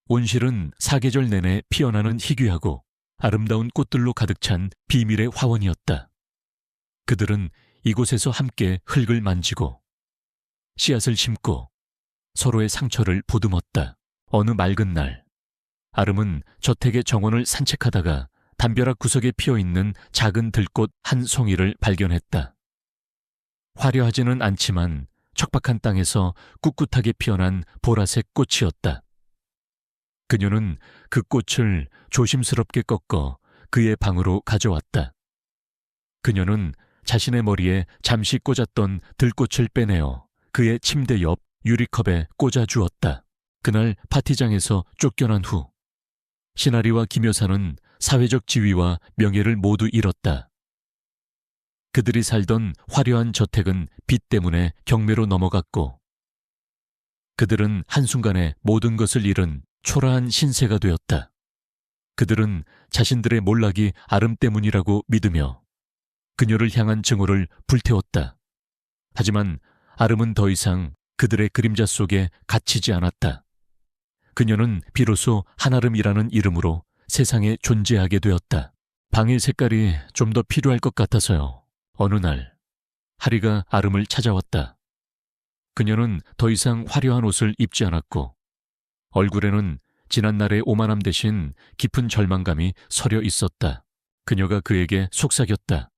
A: 온실은 사계절 내내 피어나는 희귀하고 아름다운 꽃들로 가득 찬 비밀의 화원이었다. 그들은 이곳에서 함께 흙을 만지고 씨앗을 심고 서로의 상처를 보듬었다. 어느 맑은 날, 아름은 저택의 정원을 산책하다가 담벼락 구석에 피어있는 작은 들꽃 한 송이를 발견했다. 화려하지는 않지만 척박한 땅에서 꿋꿋하게 피어난 보라색 꽃이었다. 그녀는 그 꽃을 조심스럽게 꺾어 그의 방으로 가져왔다. 그녀는 자신의 머리에 잠시 꽂았던 들꽃을 빼내어 그의 침대 옆 유리컵에 꽂아 주었다. 그날 파티장에서 쫓겨난 후 신아리와 김여사는 사회적 지위와 명예를 모두 잃었다. 그들이 살던 화려한 저택은 빚 때문에 경매로 넘어갔고 그들은 한순간에 모든 것을 잃은 초라한 신세가 되었다. 그들은 자신들의 몰락이 아름 때문이라고 믿으며 그녀를 향한 증오를 불태웠다. 하지만 아름은 더 이상 그들의 그림자 속에 갇히지 않았다. 그녀는 비로소 한아름이라는 이름으로 세상에 존재하게 되었다. 방의 색깔이 좀 더 필요할 것 같아서요. 어느 날 하리가 아름을 찾아왔다. 그녀는 더 이상 화려한 옷을 입지 않았고 얼굴에는 지난날의 오만함 대신 깊은 절망감이 서려 있었다. 그녀가 그에게 속삭였다.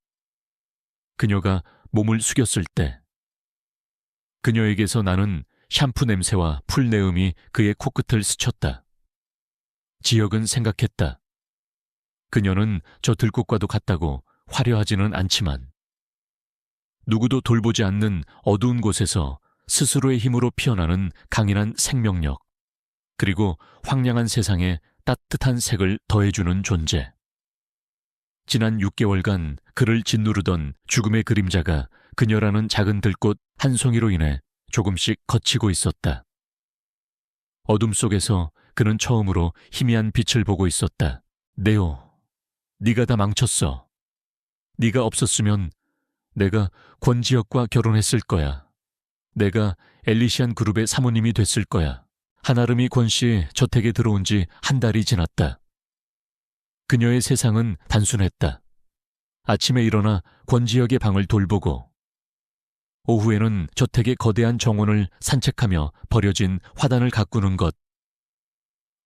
A: 그녀가 몸을 숙였을 때 그녀에게서 나는 샴푸 냄새와 풀내음이 그의 코끝을 스쳤다. 지역은 생각했다. 그녀는 저 들꽃과도 같다고 화려하지는 않지만 누구도 돌보지 않는 어두운 곳에서 스스로의 힘으로 피어나는 강인한 생명력, 그리고 황량한 세상에 따뜻한 색을 더해주는 존재. 지난 6개월간 그를 짓누르던 죽음의 그림자가 그녀라는 작은 들꽃 한 송이로 인해 조금씩 걷히고 있었다. 어둠 속에서 그는 처음으로 희미한 빛을 보고 있었다. 네오, 네가 다 망쳤어. 네가 없었으면 내가 권지혁과 결혼했을 거야. 내가 엘리시안 그룹의 사모님이 됐을 거야. 한아름이 권씨 저택에 들어온 지 한 달이 지났다. 그녀의 세상은 단순했다. 아침에 일어나 권지혁의 방을 돌보고 오후에는 저택의 거대한 정원을 산책하며 버려진 화단을 가꾸는 것.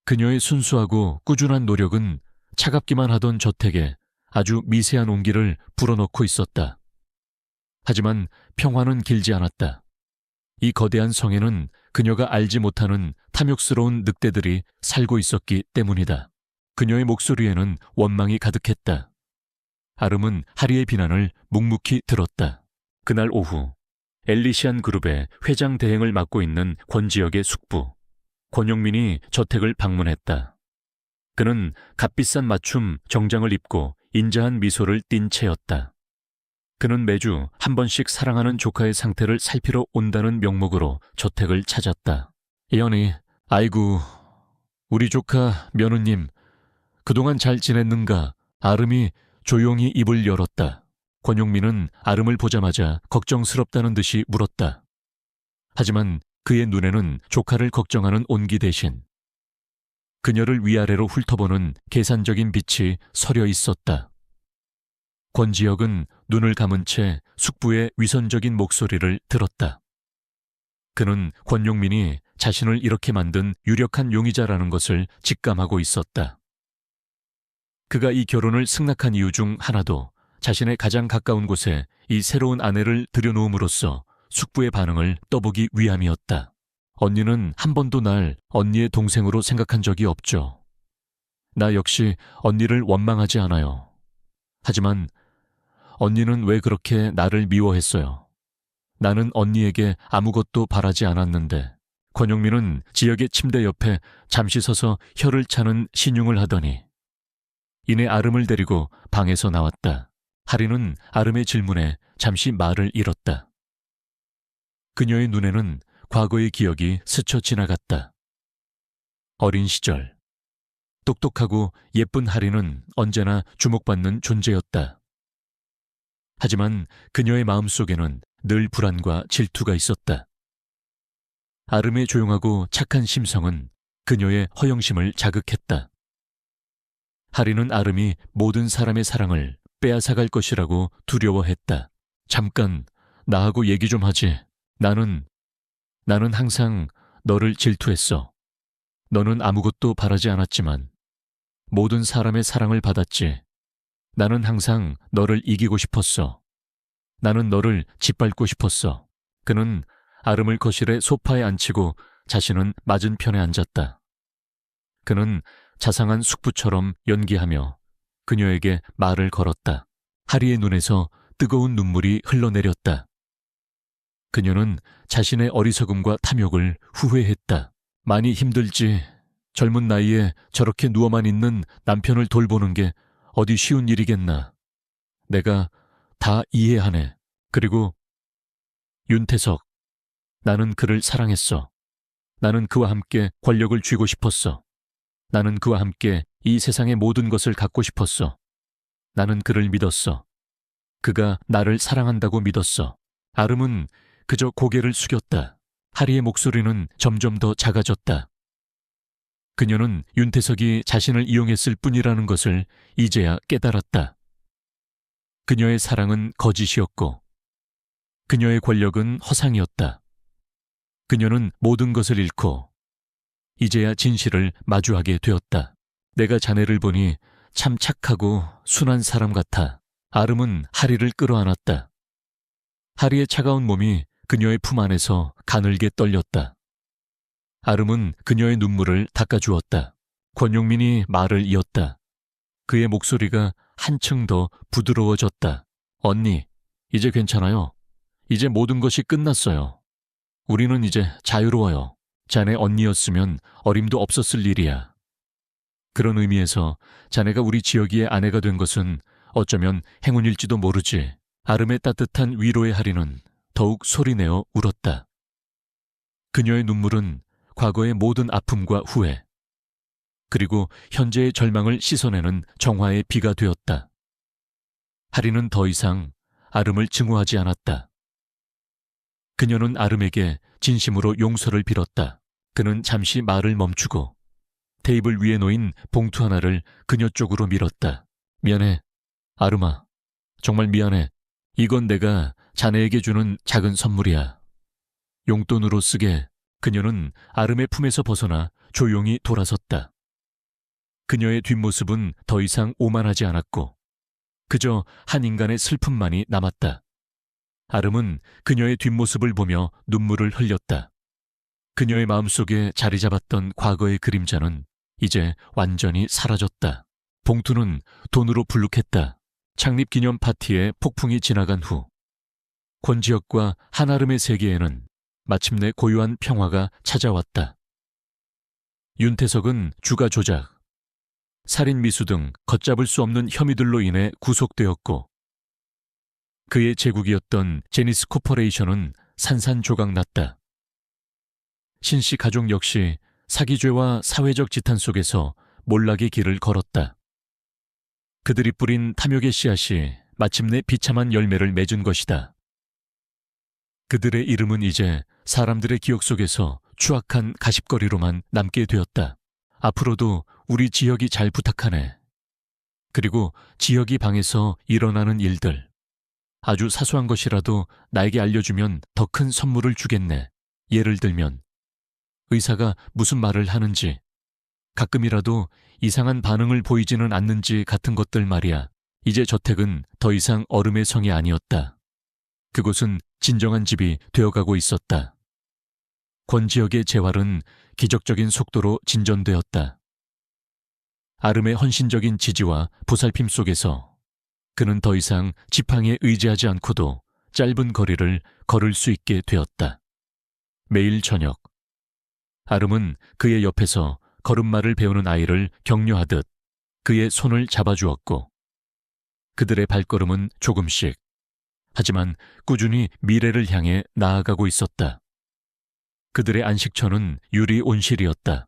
A: 그녀의 순수하고 꾸준한 노력은 차갑기만 하던 저택에 아주 미세한 온기를 불어넣고 있었다. 하지만 평화는 길지 않았다. 이 거대한 성에는 그녀가 알지 못하는 탐욕스러운 늑대들이 살고 있었기 때문이다. 그녀의 목소리에는 원망이 가득했다. 아름은 하리의 비난을 묵묵히 들었다. 그날 오후 엘리시안 그룹의 회장 대행을 맡고 있는 권지혁의 숙부 권용민이 저택을 방문했다. 그는 값비싼 맞춤 정장을 입고 인자한 미소를 띤 채였다. 그는 매주 한 번씩 사랑하는 조카의 상태를 살피러 온다는 명목으로 저택을 찾았다. 연희, 아이고, 우리 조카 며느님, 그동안 잘 지냈는가? 아름이 조용히 입을 열었다. 권용민은 아름을 보자마자 걱정스럽다는 듯이 물었다. 하지만 그의 눈에는 조카를 걱정하는 온기 대신 그녀를 위아래로 훑어보는 계산적인 빛이 서려 있었다. 권지혁은 눈을 감은 채 숙부의 위선적인 목소리를 들었다. 그는 권용민이 자신을 이렇게 만든 유력한 용의자라는 것을 직감하고 있었다. 그가 이 결혼을 승낙한 이유 중 하나도 자신의 가장 가까운 곳에 이 새로운 아내를 들여놓음으로써 숙부의 반응을 떠보기 위함이었다. 언니는 한 번도 날 언니의 동생으로 생각한 적이 없죠. 나 역시 언니를 원망하지 않아요. 하지만 언니는 왜 그렇게 나를 미워했어요? 나는 언니에게 아무것도 바라지 않았는데. 권용민은 지역의 침대 옆에 잠시 서서 혀를 차는 신용을 하더니 이내 아름을 데리고 방에서 나왔다. 하리는 아름의 질문에 잠시 말을 잃었다. 그녀의 눈에는 과거의 기억이 스쳐 지나갔다. 어린 시절, 똑똑하고 예쁜 하리는 언제나 주목받는 존재였다. 하지만 그녀의 마음속에는 늘 불안과 질투가 있었다. 아름의 조용하고 착한 심성은 그녀의 허영심을 자극했다. 하리는 아름이 모든 사람의 사랑을 빼앗아갈 것이라고 두려워했다. 잠깐 나하고 얘기 좀 하지. 나는 항상 너를 질투했어. 너는 아무것도 바라지 않았지만 모든 사람의 사랑을 받았지. 나는 항상 너를 이기고 싶었어. 나는 너를 짓밟고 싶었어. 그는 아름을 거실의 소파에 앉히고 자신은 맞은편에 앉았다. 그는 자상한 숙부처럼 연기하며 그녀에게 말을 걸었다. 하리의 눈에서 뜨거운 눈물이 흘러내렸다. 그녀는 자신의 어리석음과 탐욕을 후회했다. 많이 힘들지. 젊은 나이에 저렇게 누워만 있는 남편을 돌보는 게 어디 쉬운 일이겠나. 내가 다 이해하네. 그리고 윤태석, 나는 그를 사랑했어. 나는 그와 함께 권력을 쥐고 싶었어. 나는 그와 함께 이 세상의 모든 것을 갖고 싶었어. 나는 그를 믿었어. 그가 나를 사랑한다고 믿었어. 아름은 그저 고개를 숙였다. 하리의 목소리는 점점 더 작아졌다. 그녀는 윤태석이 자신을 이용했을 뿐이라는 것을 이제야 깨달았다. 그녀의 사랑은 거짓이었고 그녀의 권력은 허상이었다. 그녀는 모든 것을 잃고 이제야 진실을 마주하게 되었다. 내가 자네를 보니 참 착하고 순한 사람 같아. 아름은 하리를 끌어안았다. 하리의 차가운 몸이 그녀의 품 안에서 가늘게 떨렸다. 아름은 그녀의 눈물을 닦아주었다. 권용민이 말을 이었다. 그의 목소리가 한층 더 부드러워졌다. 언니, 이제 괜찮아요. 이제 모든 것이 끝났어요. 우리는 이제 자유로워요. 자네 언니였으면 어림도 없었을 일이야. 그런 의미에서 자네가 우리 지혁이의 아내가 된 것은 어쩌면 행운일지도 모르지. 아름의 따뜻한 위로의 하리는 더욱 소리내어 울었다. 그녀의 눈물은 과거의 모든 아픔과 후회, 그리고 현재의 절망을 씻어내는 정화의 비가 되었다. 하리는 더 이상 아름을 증오하지 않았다. 그녀는 아름에게 진심으로 용서를 빌었다. 그는 잠시 말을 멈추고 테이블 위에 놓인 봉투 하나를 그녀 쪽으로 밀었다. 미안해, 아름아. 정말 미안해. 이건 내가 자네에게 주는 작은 선물이야. 용돈으로 쓰게. 그녀는 아름의 품에서 벗어나 조용히 돌아섰다. 그녀의 뒷모습은 더 이상 오만하지 않았고 그저 한 인간의 슬픔만이 남았다. 아름은 그녀의 뒷모습을 보며 눈물을 흘렸다. 그녀의 마음속에 자리 잡았던 과거의 그림자는 이제 완전히 사라졌다. 봉투는 돈으로 불룩했다. 창립기념 파티에 폭풍이 지나간 후 권지혁과 한아름의 세계에는 마침내 고요한 평화가 찾아왔다. 윤태석은 주가 조작, 살인 미수 등 걷잡을 수 없는 혐의들로 인해 구속되었고 그의 제국이었던 제니스 코퍼레이션은 산산조각났다. 신씨 가족 역시 사기죄와 사회적 지탄 속에서 몰락의 길을 걸었다. 그들이 뿌린 탐욕의 씨앗이 마침내 비참한 열매를 맺은 것이다. 그들의 이름은 이제 사람들의 기억 속에서 추악한 가십거리로만 남게 되었다. 앞으로도 우리 지혁이 잘 부탁하네. 그리고 지혁이 방에서 일어나는 일들, 아주 사소한 것이라도 나에게 알려주면 더 큰 선물을 주겠네. 예를 들면 의사가 무슨 말을 하는지, 가끔이라도 이상한 반응을 보이지는 않는지 같은 것들 말이야. 이제 저택은 더 이상 얼음의 성이 아니었다. 그곳은 진정한 집이 되어가고 있었다. 권지혁의 재활은 기적적인 속도로 진전되었다. 아름의 헌신적인 지지와 보살핌 속에서 그는 더 이상 지팡이에 의지하지 않고도 짧은 거리를 걸을 수 있게 되었다. 매일 저녁, 아름은 그의 옆에서 걸음마를 배우는 아이를 격려하듯 그의 손을 잡아주었고 그들의 발걸음은 조금씩, 하지만 꾸준히 미래를 향해 나아가고 있었다. 그들의 안식처는 유리 온실이었다.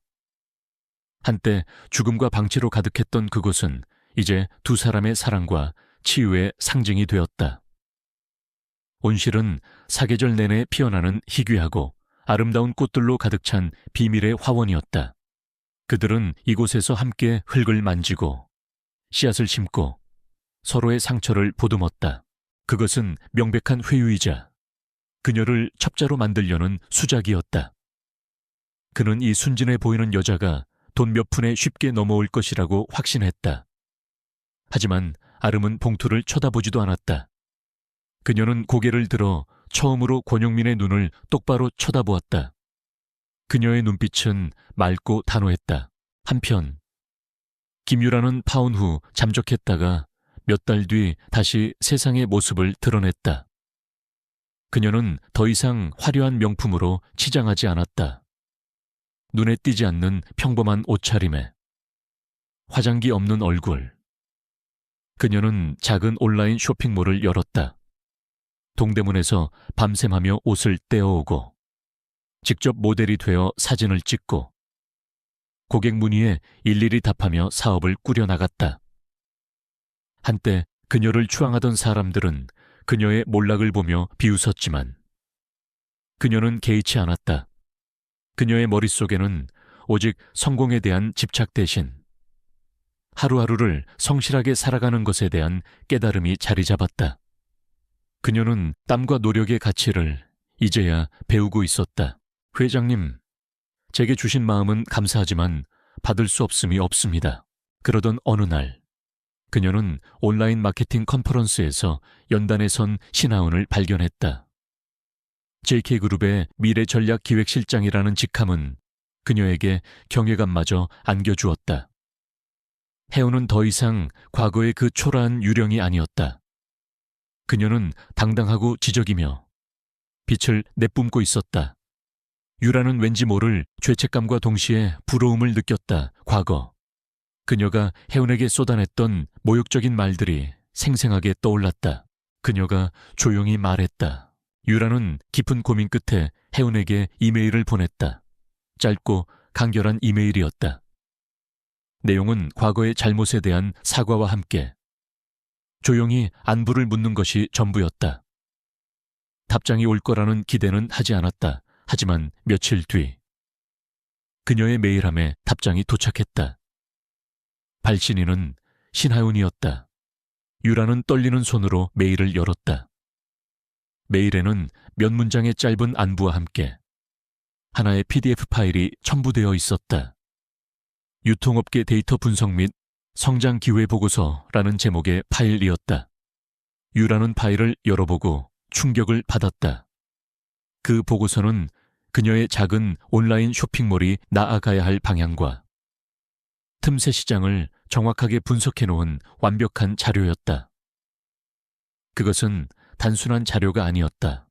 A: 한때 죽음과 방치로 가득했던 그곳은 이제 두 사람의 사랑과 치유의 상징이 되었다. 온실은 사계절 내내 피어나는 희귀하고 아름다운 꽃들로 가득 찬 비밀의 화원이었다. 그들은 이곳에서 함께 흙을 만지고 씨앗을 심고 서로의 상처를 보듬었다. 그것은 명백한 회유이자 그녀를 첩자로 만들려는 수작이었다. 그는 이 순진해 보이는 여자가 돈 몇 푼에 쉽게 넘어올 것이라고 확신했다. 하지만 아름은 봉투를 쳐다보지도 않았다. 그녀는 고개를 들어 처음으로 권용민의 눈을 똑바로 쳐다보았다. 그녀의 눈빛은 맑고 단호했다. 한편 김유라는 파혼 후 잠적했다가 몇 달 뒤 다시 세상의 모습을 드러냈다. 그녀는 더 이상 화려한 명품으로 치장하지 않았다. 눈에 띄지 않는 평범한 옷차림에 화장기 없는 얼굴. 그녀는 작은 온라인 쇼핑몰을 열었다. 동대문에서 밤샘하며 옷을 떼어오고 직접 모델이 되어 사진을 찍고 고객 문의에 일일이 답하며 사업을 꾸려나갔다. 한때 그녀를 추앙하던 사람들은 그녀의 몰락을 보며 비웃었지만 그녀는 개의치 않았다. 그녀의 머릿속에는 오직 성공에 대한 집착 대신 하루하루를 성실하게 살아가는 것에 대한 깨달음이 자리 잡았다. 그녀는 땀과 노력의 가치를 이제야 배우고 있었다. 회장님, 제게 주신 마음은 감사하지만 받을 수 없음이 없습니다. 그러던 어느 날, 그녀는 온라인 마케팅 컨퍼런스에서 연단에 선 신하은을 발견했다. JK그룹의 미래전략기획실장이라는 직함은 그녀에게 경외감마저 안겨주었다. 혜은은 더 이상 과거의 그 초라한 유령이 아니었다. 그녀는 당당하고 지적이며 빛을 내뿜고 있었다. 유라는 왠지 모를 죄책감과 동시에 부러움을 느꼈다. 과거, 그녀가 혜은에게 쏟아냈던 모욕적인 말들이 생생하게 떠올랐다. 그녀가 조용히 말했다. 유라는 깊은 고민 끝에 혜은에게 이메일을 보냈다. 짧고 간결한 이메일이었다. 내용은 과거의 잘못에 대한 사과와 함께 조용히 안부를 묻는 것이 전부였다. 답장이 올 거라는 기대는 하지 않았다. 하지만 며칠 뒤 그녀의 메일함에 답장이 도착했다. 발신인은 신하윤이었다. 유라는 떨리는 손으로 메일을 열었다. 메일에는 몇 문장의 짧은 안부와 함께 하나의 PDF 파일이 첨부되어 있었다. 유통업계 데이터 분석 및 성장 기회 보고서라는 제목의 파일이었다. 유라는 파일을 열어보고 충격을 받았다. 그 보고서는 그녀의 작은 온라인 쇼핑몰이 나아가야 할 방향과 틈새 시장을 정확하게 분석해 놓은 완벽한 자료였다. 그것은 단순한 자료가 아니었다.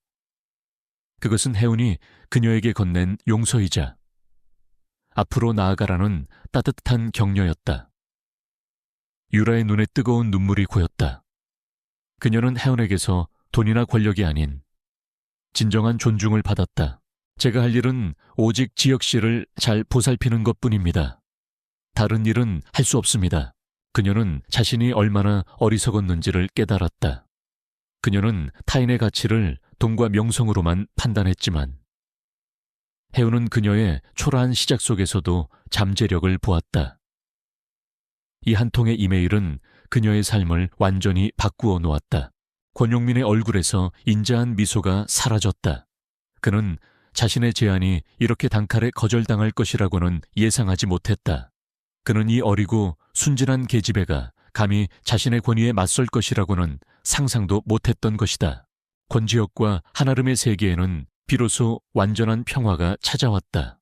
A: 그것은 혜은이 그녀에게 건넨 용서이자 앞으로 나아가라는 따뜻한 격려였다. 유라의 눈에 뜨거운 눈물이 고였다. 그녀는 혜은에게서 돈이나 권력이 아닌 진정한 존중을 받았다. 제가 할 일은 오직 지혁 씨를 잘 보살피는 것뿐입니다. 다른 일은 할 수 없습니다. 그녀는 자신이 얼마나 어리석었는지를 깨달았다. 그녀는 타인의 가치를 돈과 명성으로만 판단했지만 혜은은 그녀의 초라한 시작 속에서도 잠재력을 보았다. 이 한 통의 이메일은 그녀의 삶을 완전히 바꾸어 놓았다. 권용민의 얼굴에서 인자한 미소가 사라졌다. 그는 자신의 제안이 이렇게 단칼에 거절당할 것이라고는 예상하지 못했다. 그는 이 어리고 순진한 계집애가 감히 자신의 권위에 맞설 것이라고는 상상도 못했던 것이다. 권지혁과 한아름의 세계에는 비로소 완전한 평화가 찾아왔다.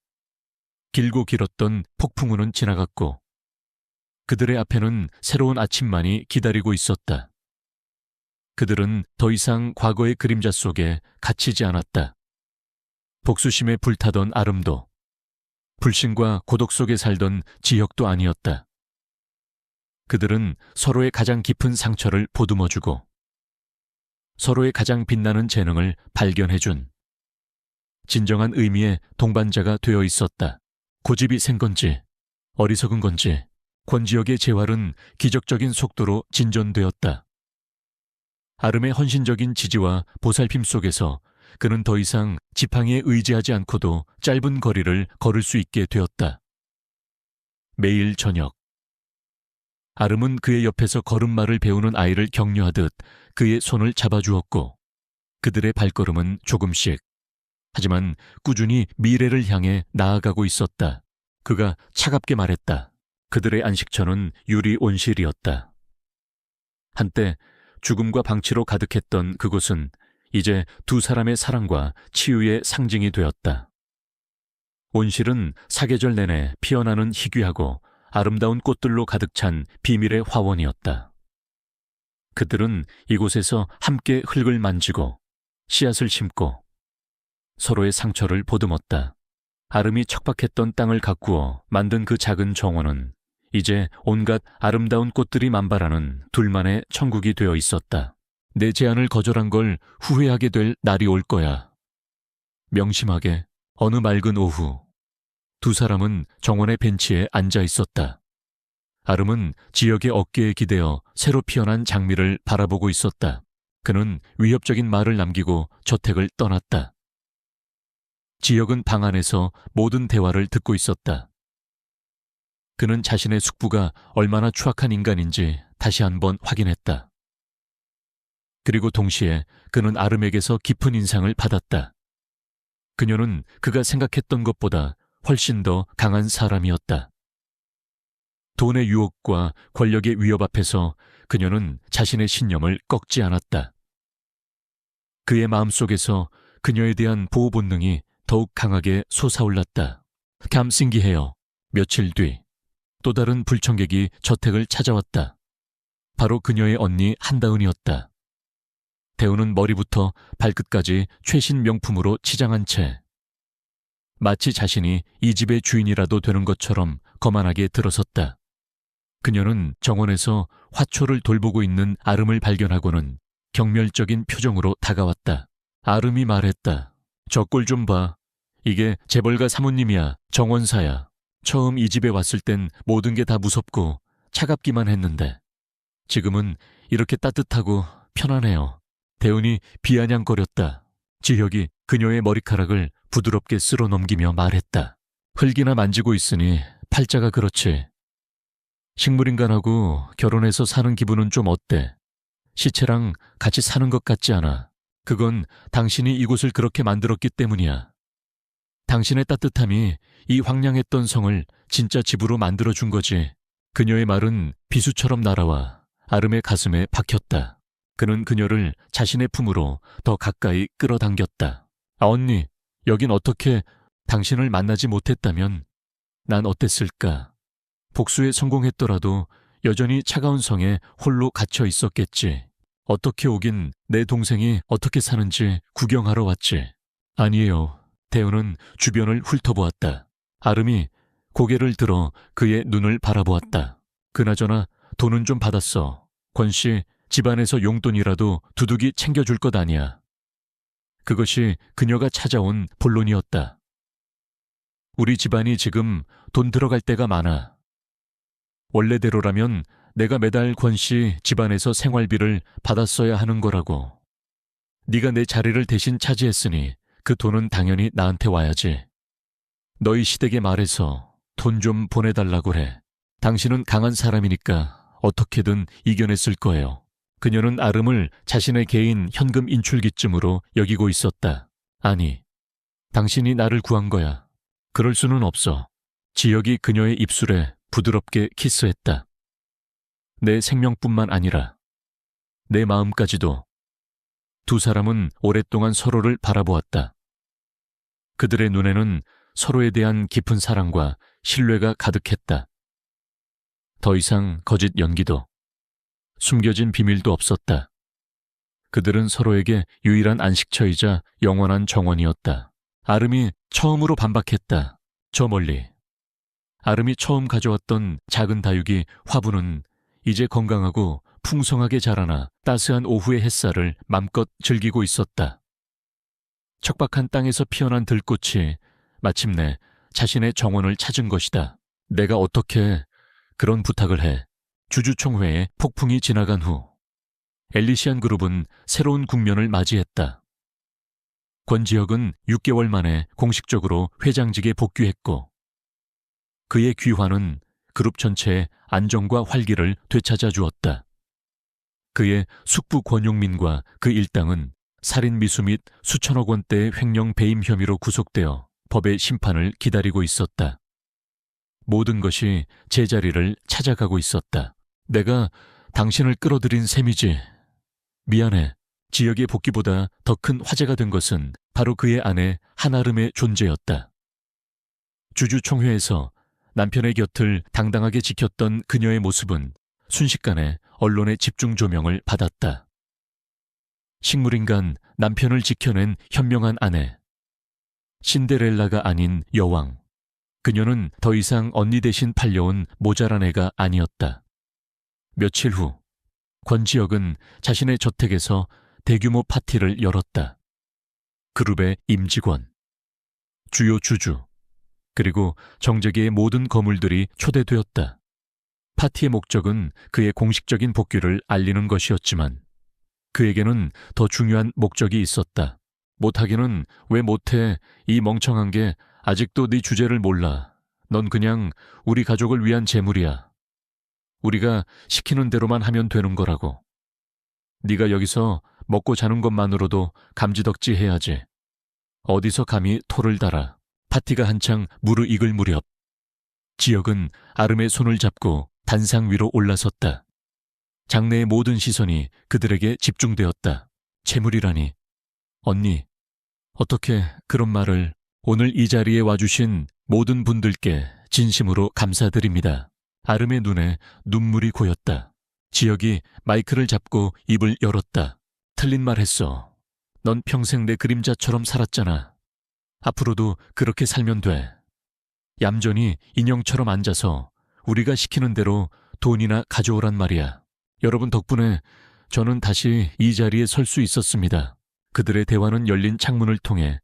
A: 길고 길었던 폭풍우는 지나갔고 그들의 앞에는 새로운 아침만이 기다리고 있었다. 그들은 더 이상 과거의 그림자 속에 갇히지 않았다. 복수심에 불타던 아름도, 불신과 고독 속에 살던 지혁도 아니었다. 그들은 서로의 가장 깊은 상처를 보듬어주고 서로의 가장 빛나는 재능을 발견해준 진정한 의미의 동반자가 되어 있었다. 고집이 센 건지 어리석은 건지 권지혁의 재활은 기적적인 속도로 진전되었다. 아름의 헌신적인 지지와 보살핌 속에서 그는 더 이상 지팡이에 의지하지 않고도 짧은 거리를 걸을 수 있게 되었다. 매일 저녁 아름은 그의 옆에서 걸음마를 배우는 아이를 격려하듯 그의 손을 잡아주었고 그들의 발걸음은 조금씩 하지만 꾸준히 미래를 향해 나아가고 있었다. 그가 차갑게 말했다. 그들의 안식처는 유리 온실이었다. 한때 죽음과 방치로 가득했던 그곳은 이제 두 사람의 사랑과 치유의 상징이 되었다. 온실은 사계절 내내 피어나는 희귀하고 아름다운 꽃들로 가득 찬 비밀의 화원이었다. 그들은 이곳에서 함께 흙을 만지고 씨앗을 심고 서로의 상처를 보듬었다. 아름이 척박했던 땅을 가꾸어 만든 그 작은 정원은 이제 온갖 아름다운 꽃들이 만발하는 둘만의 천국이 되어 있었다. 내 제안을 거절한 걸 후회하게 될 날이 올 거야. 명심하게 어느 맑은 오후 두 사람은 정원의 벤치에 앉아 있었다. 아름은 지역의 어깨에 기대어 새로 피어난 장미를 바라보고 있었다. 그는 위협적인 말을 남기고 저택을 떠났다. 지역은 방 안에서 모든 대화를 듣고 있었다. 그는 자신의 숙부가 얼마나 추악한 인간인지 다시 한번 확인했다. 그리고 동시에 그는 아름에게서 깊은 인상을 받았다. 그녀는 그가 생각했던 것보다 훨씬 더 강한 사람이었다. 돈의 유혹과 권력의 위협 앞에서 그녀는 자신의 신념을 꺾지 않았다. 그의 마음속에서 그녀에 대한 보호 본능이 더욱 강하게 솟아올랐다. 감신기해요. 며칠 뒤 또 다른 불청객이 저택을 찾아왔다. 바로 그녀의 언니 한다은이었다. 대우는 머리부터 발끝까지 최신 명품으로 치장한 채 마치 자신이 이 집의 주인이라도 되는 것처럼 거만하게 들어섰다. 그녀는 정원에서 화초를 돌보고 있는 아름을 발견하고는 경멸적인 표정으로 다가왔다. 아름이 말했다. 저 꼴 좀 봐. 이게 재벌가 사모님이야. 정원사야. 처음 이 집에 왔을 땐 모든 게 다 무섭고 차갑기만 했는데 지금은 이렇게 따뜻하고 편안해요. 대운이 비아냥거렸다. 지혁이 그녀의 머리카락을 부드럽게 쓸어 넘기며 말했다. 흙이나 만지고 있으니 팔자가 그렇지. 식물인간하고 결혼해서 사는 기분은 좀 어때? 시체랑 같이 사는 것 같지 않아. 그건 당신이 이곳을 그렇게 만들었기 때문이야. 당신의 따뜻함이 이 황량했던 성을 진짜 집으로 만들어준 거지. 그녀의 말은 비수처럼 날아와 아름의 가슴에 박혔다. 그는 그녀를 자신의 품으로 더 가까이 끌어당겼다. 아, 언니, 여긴 어떻게 당신을 만나지 못했다면 난 어땠을까? 복수에 성공했더라도 여전히 차가운 성에 홀로 갇혀 있었겠지. 어떻게 오긴 내 동생이 어떻게 사는지 구경하러 왔지. 아니에요. 대우는 주변을 훑어보았다. 아름이 고개를 들어 그의 눈을 바라보았다. 그나저나 돈은 좀 받았어. 권씨, 집안에서 용돈이라도 두둑이 챙겨줄 것 아니야. 그것이 그녀가 찾아온 본론이었다. 우리 집안이 지금 돈 들어갈 때가 많아. 원래대로라면 내가 매달 권씨 집안에서 생활비를 받았어야 하는 거라고. 네가 내 자리를 대신 차지했으니 그 돈은 당연히 나한테 와야지. 너희 시댁에 말해서 돈 좀 보내달라고 해. 당신은 강한 사람이니까 어떻게든 이겨냈을 거예요. 그녀는 아름을 자신의 개인 현금 인출기쯤으로 여기고 있었다. 아니, 당신이 나를 구한 거야. 그럴 수는 없어. 지혁이 그녀의 입술에 부드럽게 키스했다. 내 생명뿐만 아니라 내 마음까지도. 두 사람은 오랫동안 서로를 바라보았다. 그들의 눈에는 서로에 대한 깊은 사랑과 신뢰가 가득했다. 더 이상 거짓 연기도, 숨겨진 비밀도 없었다. 그들은 서로에게 유일한 안식처이자 영원한 정원이었다. 아름이 처음으로 반박했다. 저 멀리. 아름이 처음 가져왔던 작은 다육이 화분은 이제 건강하고 풍성하게 자라나 따스한 오후의 햇살을 맘껏 즐기고 있었다. 척박한 땅에서 피어난 들꽃이 마침내 자신의 정원을 찾은 것이다. 내가 어떻게 그런 부탁을 해. 주주총회에 폭풍이 지나간 후 엘리시안 그룹은 새로운 국면을 맞이했다. 권지혁은 6개월 만에 공식적으로 회장직에 복귀했고 그의 귀환은 그룹 전체의 안정과 활기를 되찾아 주었다. 그의 숙부 권용민과 그 일당은 살인 미수 및 수천억 원대의 횡령 배임 혐의로 구속되어 법의 심판을 기다리고 있었다. 모든 것이 제자리를 찾아가고 있었다. 내가 당신을 끌어들인 셈이지. 미안해. 지역의 복귀보다 더 큰 화제가 된 것은 바로 그의 아내 한아름의 존재였다. 주주총회에서 남편의 곁을 당당하게 지켰던 그녀의 모습은 순식간에 언론의 집중 조명을 받았다. 식물인간 남편을 지켜낸 현명한 아내. 신데렐라가 아닌 여왕. 그녀는 더 이상 언니 대신 팔려온 모자란 애가 아니었다. 며칠 후 권지혁은 자신의 저택에서 대규모 파티를 열었다. 그룹의 임직원, 주요 주주, 그리고 정재계의 모든 거물들이 초대되었다. 파티의 목적은 그의 공식적인 복귀를 알리는 것이었지만 그에게는 더 중요한 목적이 있었다. 못하기는 왜 못해? 이 멍청한 게 아직도 네 주제를 몰라. 넌 그냥 우리 가족을 위한 재물이야. 우리가 시키는 대로만 하면 되는 거라고. 네가 여기서 먹고 자는 것만으로도 감지덕지 해야지. 어디서 감히 토를 달아. 파티가 한창 무르익을 무렵 지혁은 아름의 손을 잡고 단상 위로 올라섰다. 장내의 모든 시선이 그들에게 집중되었다. 재물이라니. 언니, 어떻게 그런 말을. 오늘 이 자리에 와주신 모든 분들께 진심으로 감사드립니다. 아름의 눈에 눈물이 고였다. 지혁이 마이크를 잡고 입을 열었다. 틀린 말 했어. 넌 평생 내 그림자처럼 살았잖아. 앞으로도 그렇게 살면 돼. 얌전히 인형처럼 앉아서 우리가 시키는 대로 돈이나 가져오란 말이야. 여러분 덕분에 저는 다시 이 자리에 설 수 있었습니다. 그들의 대화는 열린 창문을 통해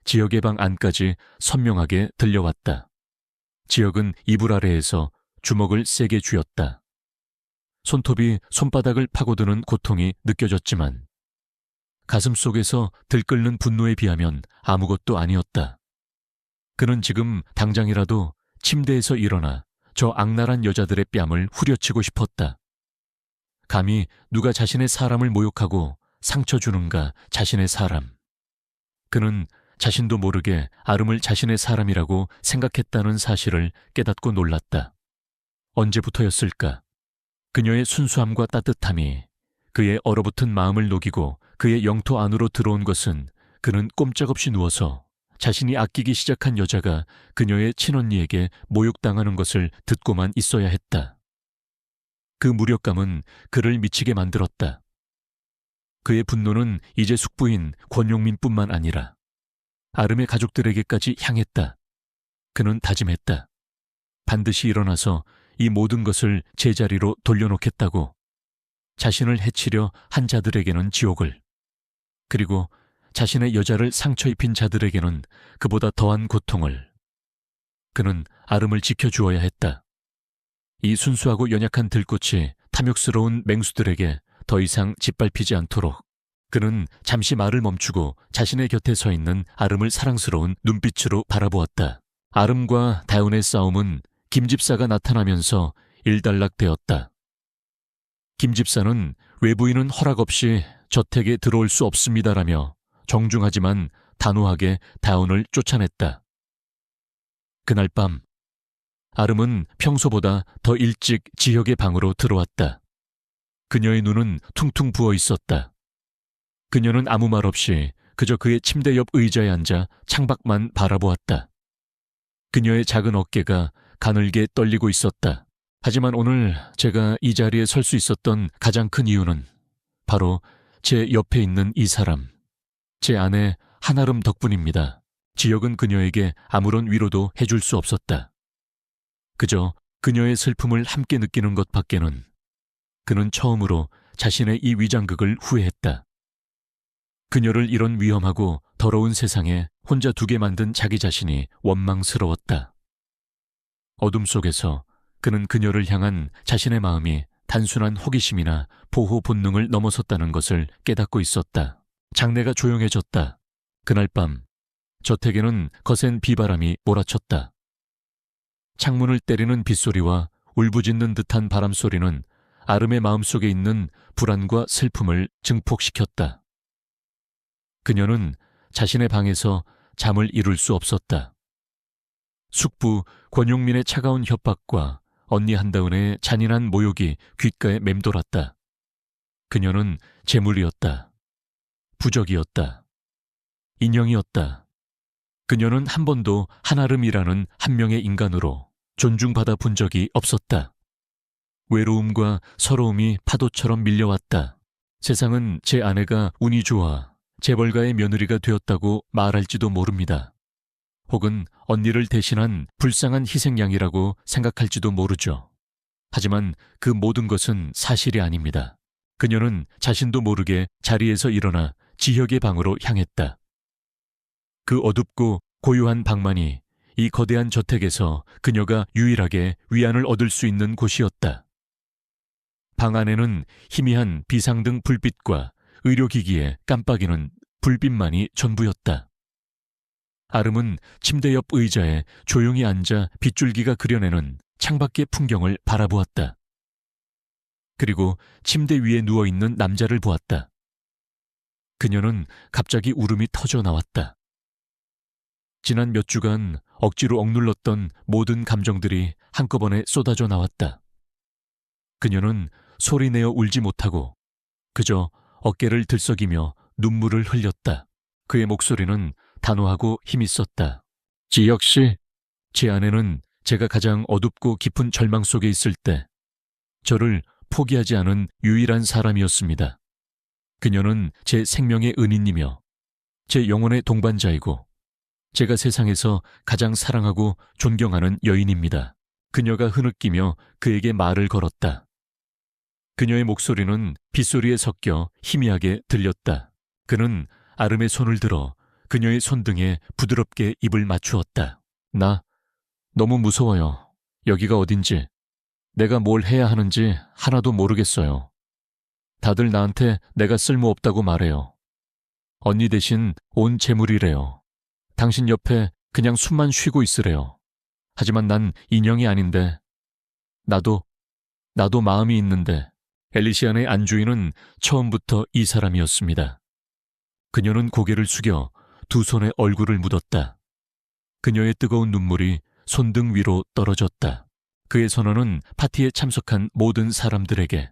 A: 지혁의 방 안까지 선명하게 들려왔다. 지혁은 이불 아래에서 주먹을 세게 쥐었다. 손톱이 손바닥을 파고드는 고통이 느껴졌지만 가슴 속에서 들끓는 분노에 비하면 아무것도 아니었다. 그는 지금 당장이라도 침대에서 일어나 저 악랄한 여자들의 뺨을 후려치고 싶었다. 감히 누가 자신의 사람을 모욕하고 상처 주는가, 자신의 사람. 그는 자신도 모르게 아름을 자신의 사람이라고 생각했다는 사실을 깨닫고 놀랐다. 언제부터였을까? 그녀의 순수함과 따뜻함이 그의 얼어붙은 마음을 녹이고 그의 영토 안으로 들어온 것은 그는 꼼짝없이 누워서 자신이 아끼기 시작한 여자가 그녀의 친언니에게 모욕당하는 것을 듣고만 있어야 했다. 그 무력감은 그를 미치게 만들었다. 그의 분노는 이제 숙부인 권용민뿐만 아니라 아름의 가족들에게까지 향했다. 그는 다짐했다. 반드시 일어나서 이 모든 것을 제자리로 돌려놓겠다고. 자신을 해치려 한 자들에게는 지옥을, 그리고 자신의 여자를 상처 입힌 자들에게는 그보다 더한 고통을. 그는 아름을 지켜주어야 했다. 이 순수하고 연약한 들꽃이 탐욕스러운 맹수들에게 더 이상 짓밟히지 않도록. 그는 잠시 말을 멈추고 자신의 곁에 서 있는 아름을 사랑스러운 눈빛으로 바라보았다. 아름과 다운의 싸움은 김 집사가 나타나면서 일단락되었다. 김 집사는 외부인은 허락 없이 저택에 들어올 수 없습니다라며 정중하지만 단호하게 다운을 쫓아냈다. 그날 밤 아름은 평소보다 더 일찍 지혁의 방으로 들어왔다. 그녀의 눈은 퉁퉁 부어 있었다. 그녀는 아무 말 없이 그저 그의 침대 옆 의자에 앉아 창밖만 바라보았다. 그녀의 작은 어깨가 가늘게 떨리고 있었다. 하지만 오늘 제가 이 자리에 설 수 있었던 가장 큰 이유는 바로 제 옆에 있는 이 사람, 제 아내 한아름 덕분입니다. 지혁은 그녀에게 아무런 위로도 해줄 수 없었다. 그저 그녀의 슬픔을 함께 느끼는 것밖에는. 그는 처음으로 자신의 이 위장극을 후회했다. 그녀를 이런 위험하고 더러운 세상에 혼자 두게 만든 자기 자신이 원망스러웠다. 어둠 속에서 그는 그녀를 향한 자신의 마음이 단순한 호기심이나 보호 본능을 넘어섰다는 것을 깨닫고 있었다. 장내가 조용해졌다. 그날 밤 저택에는 거센 비바람이 몰아쳤다. 창문을 때리는 빗소리와 울부짖는 듯한 바람소리는 아름의 마음속에 있는 불안과 슬픔을 증폭시켰다. 그녀는 자신의 방에서 잠을 이룰 수 없었다. 숙부 권용민의 차가운 협박과 언니 한다은의 잔인한 모욕이 귓가에 맴돌았다. 그녀는 재물이었다. 부적이었다. 인형이었다. 그녀는 한 번도 한아름이라는 한 명의 인간으로 존중받아 본 적이 없었다. 외로움과 서러움이 파도처럼 밀려왔다. 세상은 제 아내가 운이 좋아 재벌가의 며느리가 되었다고 말할지도 모릅니다. 혹은 언니를 대신한 불쌍한 희생양이라고 생각할지도 모르죠. 하지만 그 모든 것은 사실이 아닙니다. 그녀는 자신도 모르게 자리에서 일어나 지혁의 방으로 향했다. 그 어둡고 고요한 방만이 이 거대한 저택에서 그녀가 유일하게 위안을 얻을 수 있는 곳이었다. 방 안에는 희미한 비상등 불빛과 의료기기의 깜빡이는 불빛만이 전부였다. 아름은 침대 옆 의자에 조용히 앉아 빗줄기가 그려내는 창밖의 풍경을 바라보았다. 그리고 침대 위에 누워있는 남자를 보았다. 그녀는 갑자기 울음이 터져 나왔다. 지난 몇 주간 억지로 억눌렀던 모든 감정들이 한꺼번에 쏟아져 나왔다. 그녀는 소리내어 울지 못하고 그저 어깨를 들썩이며 눈물을 흘렸다. 그의 목소리는 단호하고 힘있었다. 지혁 씨, 제 아내는 제가 가장 어둡고 깊은 절망 속에 있을 때 저를 포기하지 않은 유일한 사람이었습니다. 그녀는 제 생명의 은인이며 제 영혼의 동반자이고 제가 세상에서 가장 사랑하고 존경하는 여인입니다. 그녀가 흐느끼며 그에게 말을 걸었다. 그녀의 목소리는 빗소리에 섞여 희미하게 들렸다. 그는 아름의 손을 들어 그녀의 손등에 부드럽게 입을 맞추었다. 나 너무 무서워요. 여기가 어딘지, 내가 뭘 해야 하는지 하나도 모르겠어요. 다들 나한테 내가 쓸모없다고 말해요. 언니 대신 온 재물이래요. 당신 옆에 그냥 숨만 쉬고 있으래요. 하지만 난 인형이 아닌데, 나도 마음이 있는데. 엘리시안의 안주인은 처음부터 이 사람이었습니다. 그녀는 고개를 숙여 두 손에 얼굴을 묻었다. 그녀의 뜨거운 눈물이 손등 위로 떨어졌다. 그의 선언은 파티에 참석한 모든 사람들에게,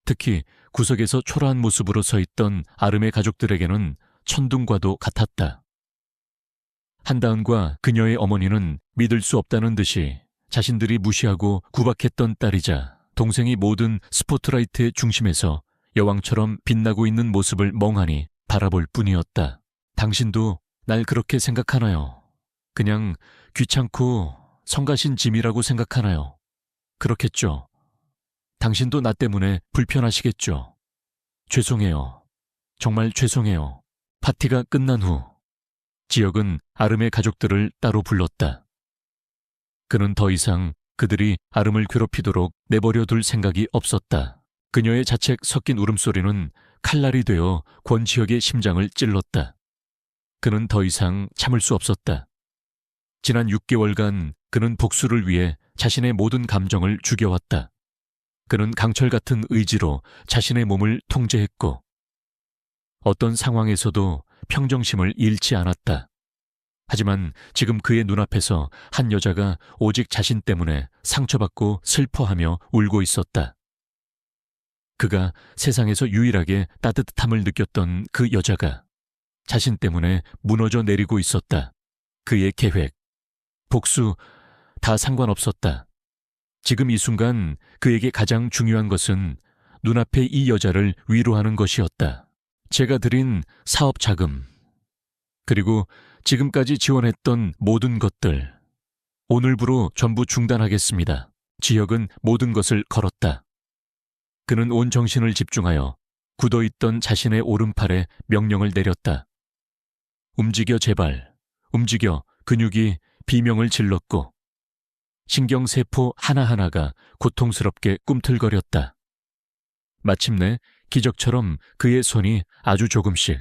A: 특히 구석에서 초라한 모습으로 서 있던 아름의 가족들에게는 천둥과도 같았다. 한다은과 그녀의 어머니는 믿을 수 없다는 듯이 자신들이 무시하고 구박했던 딸이자 동생이 모든 스포트라이트의 중심에서 여왕처럼 빛나고 있는 모습을 멍하니 바라볼 뿐이었다. 당신도 날 그렇게 생각하나요? 그냥 귀찮고 성가신 짐이라고 생각하나요? 그렇겠죠. 당신도 나 때문에 불편하시겠죠. 죄송해요. 정말 죄송해요. 파티가 끝난 후 지혁은 아름의 가족들을 따로 불렀다. 그는 더 이상 그들이 아름을 괴롭히도록 내버려 둘 생각이 없었다. 그녀의 자책 섞인 울음소리는 칼날이 되어 권지혁의 심장을 찔렀다. 그는 더 이상 참을 수 없었다. 지난 6개월간 그는 복수를 위해 자신의 모든 감정을 죽여왔다. 그는 강철 같은 의지로 자신의 몸을 통제했고 어떤 상황에서도 평정심을 잃지 않았다. 하지만 지금 그의 눈앞에서 한 여자가 오직 자신 때문에 상처받고 슬퍼하며 울고 있었다. 그가 세상에서 유일하게 따뜻함을 느꼈던 그 여자가 자신 때문에 무너져 내리고 있었다. 그의 계획, 복수, 다 상관없었다. 지금 이 순간 그에게 가장 중요한 것은 눈앞의 이 여자를 위로하는 것이었다. 제가 드린 사업 자금, 그리고 지금까지 지원했던 모든 것들, 오늘부로 전부 중단하겠습니다. 지혁은 모든 것을 걸었다. 그는 온 정신을 집중하여 굳어있던 자신의 오른팔에 명령을 내렸다. 움직여 제발, 움직여. 근육이 비명을 질렀고 신경세포 하나하나가 고통스럽게 꿈틀거렸다. 마침내 기적처럼 그의 손이 아주 조금씩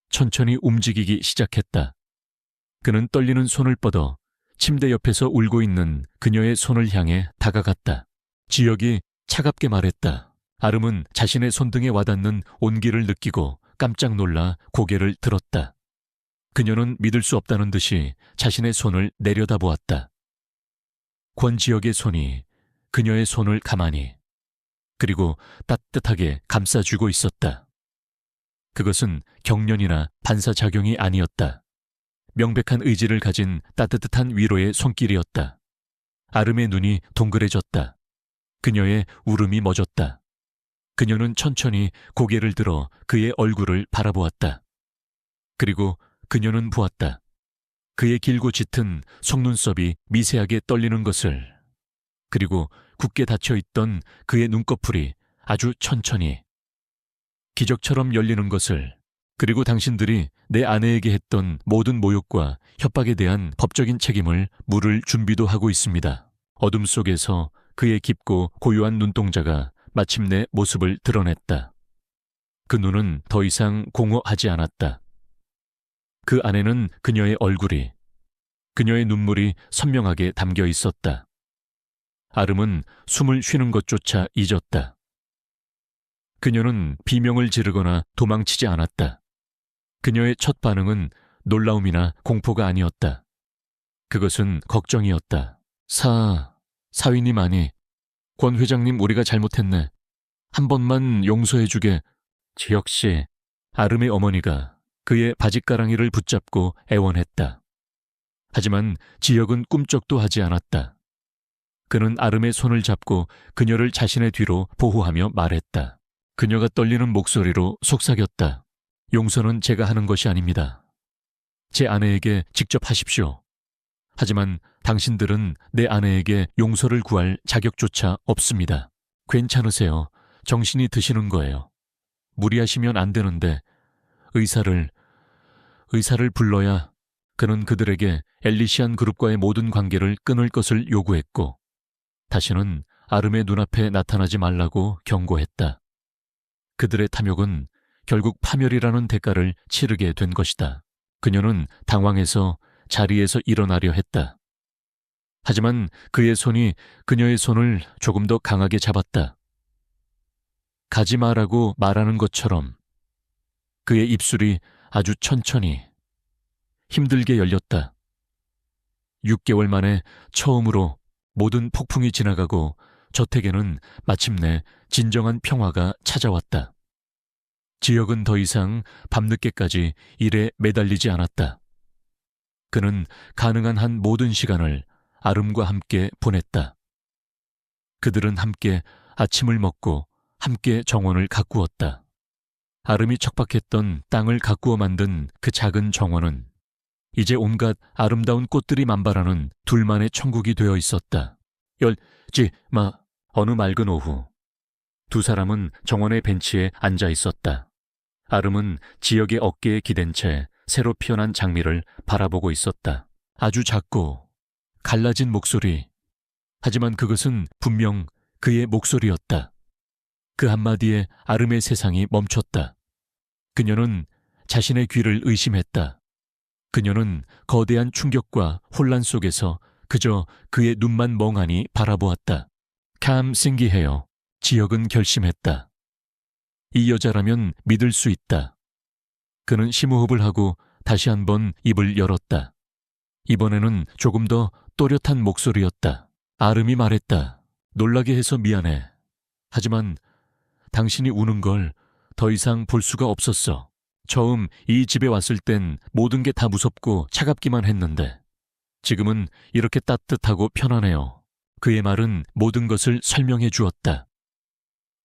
A: 천천히 움직이기 시작했다. 그는 떨리는 손을 뻗어 침대 옆에서 울고 있는 그녀의 손을 향해 다가갔다. 지혁이 차갑게 말했다. 아름은 자신의 손등에 와닿는 온기를 느끼고 깜짝 놀라 고개를 들었다. 그녀는 믿을 수 없다는 듯이 자신의 손을 내려다보았다. 권지혁의 손이 그녀의 손을 가만히 그리고 따뜻하게 감싸주고 있었다. 그것은 경련이나 반사작용이 아니었다. 명백한 의지를 가진 따뜻한 위로의 손길이었다. 아름의 눈이 동그래졌다. 그녀의 울음이 멎었다. 그녀는 천천히 고개를 들어 그의 얼굴을 바라보았다. 그리고 그녀는 보았다. 그의 길고 짙은 속눈썹이 미세하게 떨리는 것을, 그리고 굳게 닫혀있던 그의 눈꺼풀이 아주 천천히 기적처럼 열리는 것을 그리고 당신들이 내 아내에게 했던 모든 모욕과 협박에 대한 법적인 책임을 물을 준비도 하고 있습니다. 어둠 속에서 그의 깊고 고요한 눈동자가 마침내 모습을 드러냈다. 그 눈은 더 이상 공허하지 않았다. 그 안에는 그녀의 얼굴이, 그녀의 눈물이 선명하게 담겨 있었다. 아름은 숨을 쉬는 것조차 잊었다. 그녀는 비명을 지르거나 도망치지 않았다. 그녀의 첫 반응은 놀라움이나 공포가 아니었다. 그것은 걱정이었다. 사위님 아니, 권 회장님 우리가 잘못했네. 한 번만 용서해주게. 지혁씨, 아름의 어머니가 그의 바짓가랑이를 붙잡고 애원했다. 하지만 지혁은 꿈쩍도 하지 않았다. 그는 아름의 손을 잡고 그녀를 자신의 뒤로 보호하며 말했다. 그녀가 떨리는 목소리로 속삭였다. 용서는 제가 하는 것이 아닙니다. 제 아내에게 직접 하십시오. 하지만 당신들은 내 아내에게 용서를 구할 자격조차 없습니다. 괜찮으세요. 정신이 드시는 거예요. 무리하시면 안 되는데 의사를 불러야. 그는 그들에게 엘리시안 그룹과의 모든 관계를 끊을 것을 요구했고 다시는 아름의 눈앞에 나타나지 말라고 경고했다. 그들의 탐욕은 결국 파멸이라는 대가를 치르게 된 것이다. 그녀는 당황해서 자리에서 일어나려 했다. 하지만 그의 손이 그녀의 손을 조금 더 강하게 잡았다. 가지 마라고 말하는 것처럼 그의 입술이 아주 천천히 힘들게 열렸다. 6개월 만에 처음으로 모든 폭풍이 지나가고 저택에는 마침내 진정한 평화가 찾아왔다. 지혁은 더 이상 밤늦게까지 일에 매달리지 않았다. 그는 가능한 한 모든 시간을 아름과 함께 보냈다. 그들은 함께 아침을 먹고 함께 정원을 가꾸었다. 아름이 척박했던 땅을 가꾸어 만든 그 작은 정원은 이제 온갖 아름다운 꽃들이 만발하는 둘만의 천국이 되어 있었다. 어느 맑은 오후 두 사람은 정원의 벤치에 앉아 있었다. 아름은 지혁의 어깨에 기댄 채 새로 피어난 장미를 바라보고 있었다. 아주 작고 갈라진 목소리. 하지만 그것은 분명 그의 목소리였다. 그 한마디에 아름의 세상이 멈췄다. 그녀는 자신의 귀를 의심했다. 그녀는 거대한 충격과 혼란 속에서 그저 그의 눈만 멍하니 바라보았다. 참 신기해요. 지혁은 결심했다. 이 여자라면 믿을 수 있다. 그는 심호흡을 하고 다시 한번 입을 열었다. 이번에는 조금 더 또렷한 목소리였다. 아름이 말했다. 놀라게 해서 미안해. 하지만 당신이 우는 걸 더 이상 볼 수가 없었어. 처음 이 집에 왔을 땐 모든 게 다 무섭고 차갑기만 했는데 지금은 이렇게 따뜻하고 편안해요. 그의 말은 모든 것을 설명해 주었다.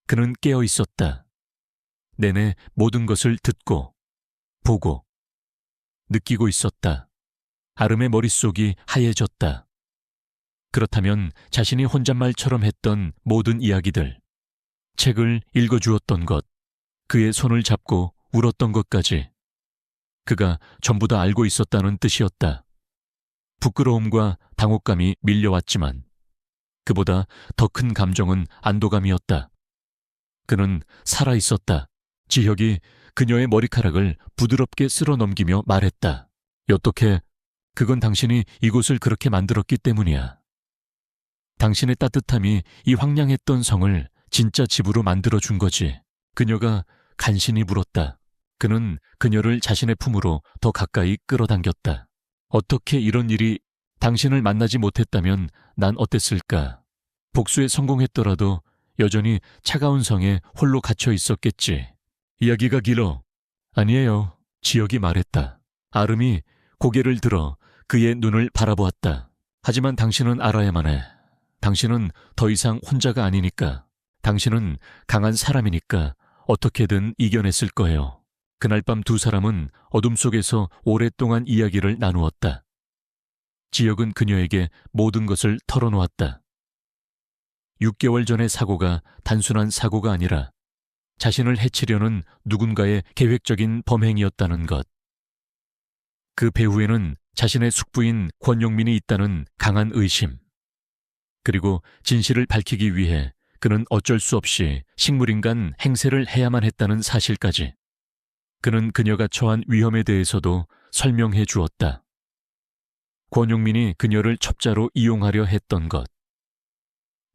A: 그는 깨어 있었다. 내내 모든 것을 듣고 보고 느끼고 있었다. 아름의 머릿속이 하얘졌다. 그렇다면 자신이 혼잣말처럼 했던 모든 이야기들, 책을 읽어주었던 것, 그의 손을 잡고 울었던 것까지 그가 전부 다 알고 있었다는 뜻이었다. 부끄러움과 당혹감이 밀려왔지만 그보다 더 큰 감정은 안도감이었다. 그는 살아있었다. 지혁이 그녀의 머리카락을 부드럽게 쓸어 넘기며 말했다. 어떻게, 그건 당신이 이곳을 그렇게 만들었기 때문이야. 당신의 따뜻함이 이 황량했던 성을 진짜 집으로 만들어준 거지. 그녀가 간신히 물었다. 그는 그녀를 자신의 품으로 더 가까이 끌어당겼다. 어떻게 이런 일이, 당신을 만나지 못했다면 난 어땠을까? 복수에 성공했더라도 여전히 차가운 성에 홀로 갇혀 있었겠지. 이야기가 길어. 아니에요. 지혁이 말했다. 아름이 고개를 들어 그의 눈을 바라보았다. 하지만 당신은 알아야만 해. 당신은 더 이상 혼자가 아니니까. 당신은 강한 사람이니까 어떻게든 이겨냈을 거예요. 그날 밤 두 사람은 어둠 속에서 오랫동안 이야기를 나누었다. 지혁은 그녀에게 모든 것을 털어놓았다. 6개월 전의 사고가 단순한 사고가 아니라 자신을 해치려는 누군가의 계획적인 범행이었다는 것. 그 배후에는 자신의 숙부인 권용민이 있다는 강한 의심. 그리고 진실을 밝히기 위해 그는 어쩔 수 없이 식물인간 행세를 해야만 했다는 사실까지. 그는 그녀가 처한 위험에 대해서도 설명해 주었다. 권용민이 그녀를 첩자로 이용하려 했던 것.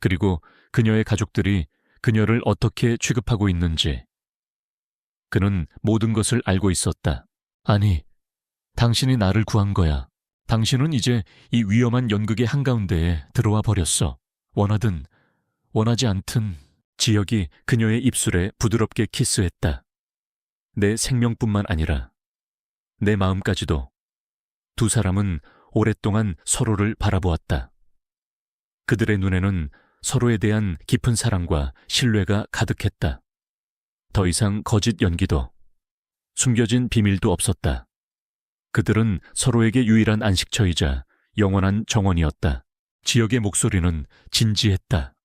A: 그리고 그녀의 가족들이 그녀를 어떻게 취급하고 있는지. 그는 모든 것을 알고 있었다. 아니, 당신이 나를 구한 거야. 당신은 이제 이 위험한 연극의 한가운데에 들어와 버렸어. 원하든 원하지 않든. 지혁이 그녀의 입술에 부드럽게 키스했다. 내 생명뿐만 아니라 내 마음까지도. 두 사람은 오랫동안 서로를 바라보았다. 그들의 눈에는 서로에 대한 깊은 사랑과 신뢰가 가득했다. 더 이상 거짓 연기도, 숨겨진 비밀도 없었다. 그들은 서로에게 유일한 안식처이자 영원한 정원이었다. 지역의 목소리는 진지했다.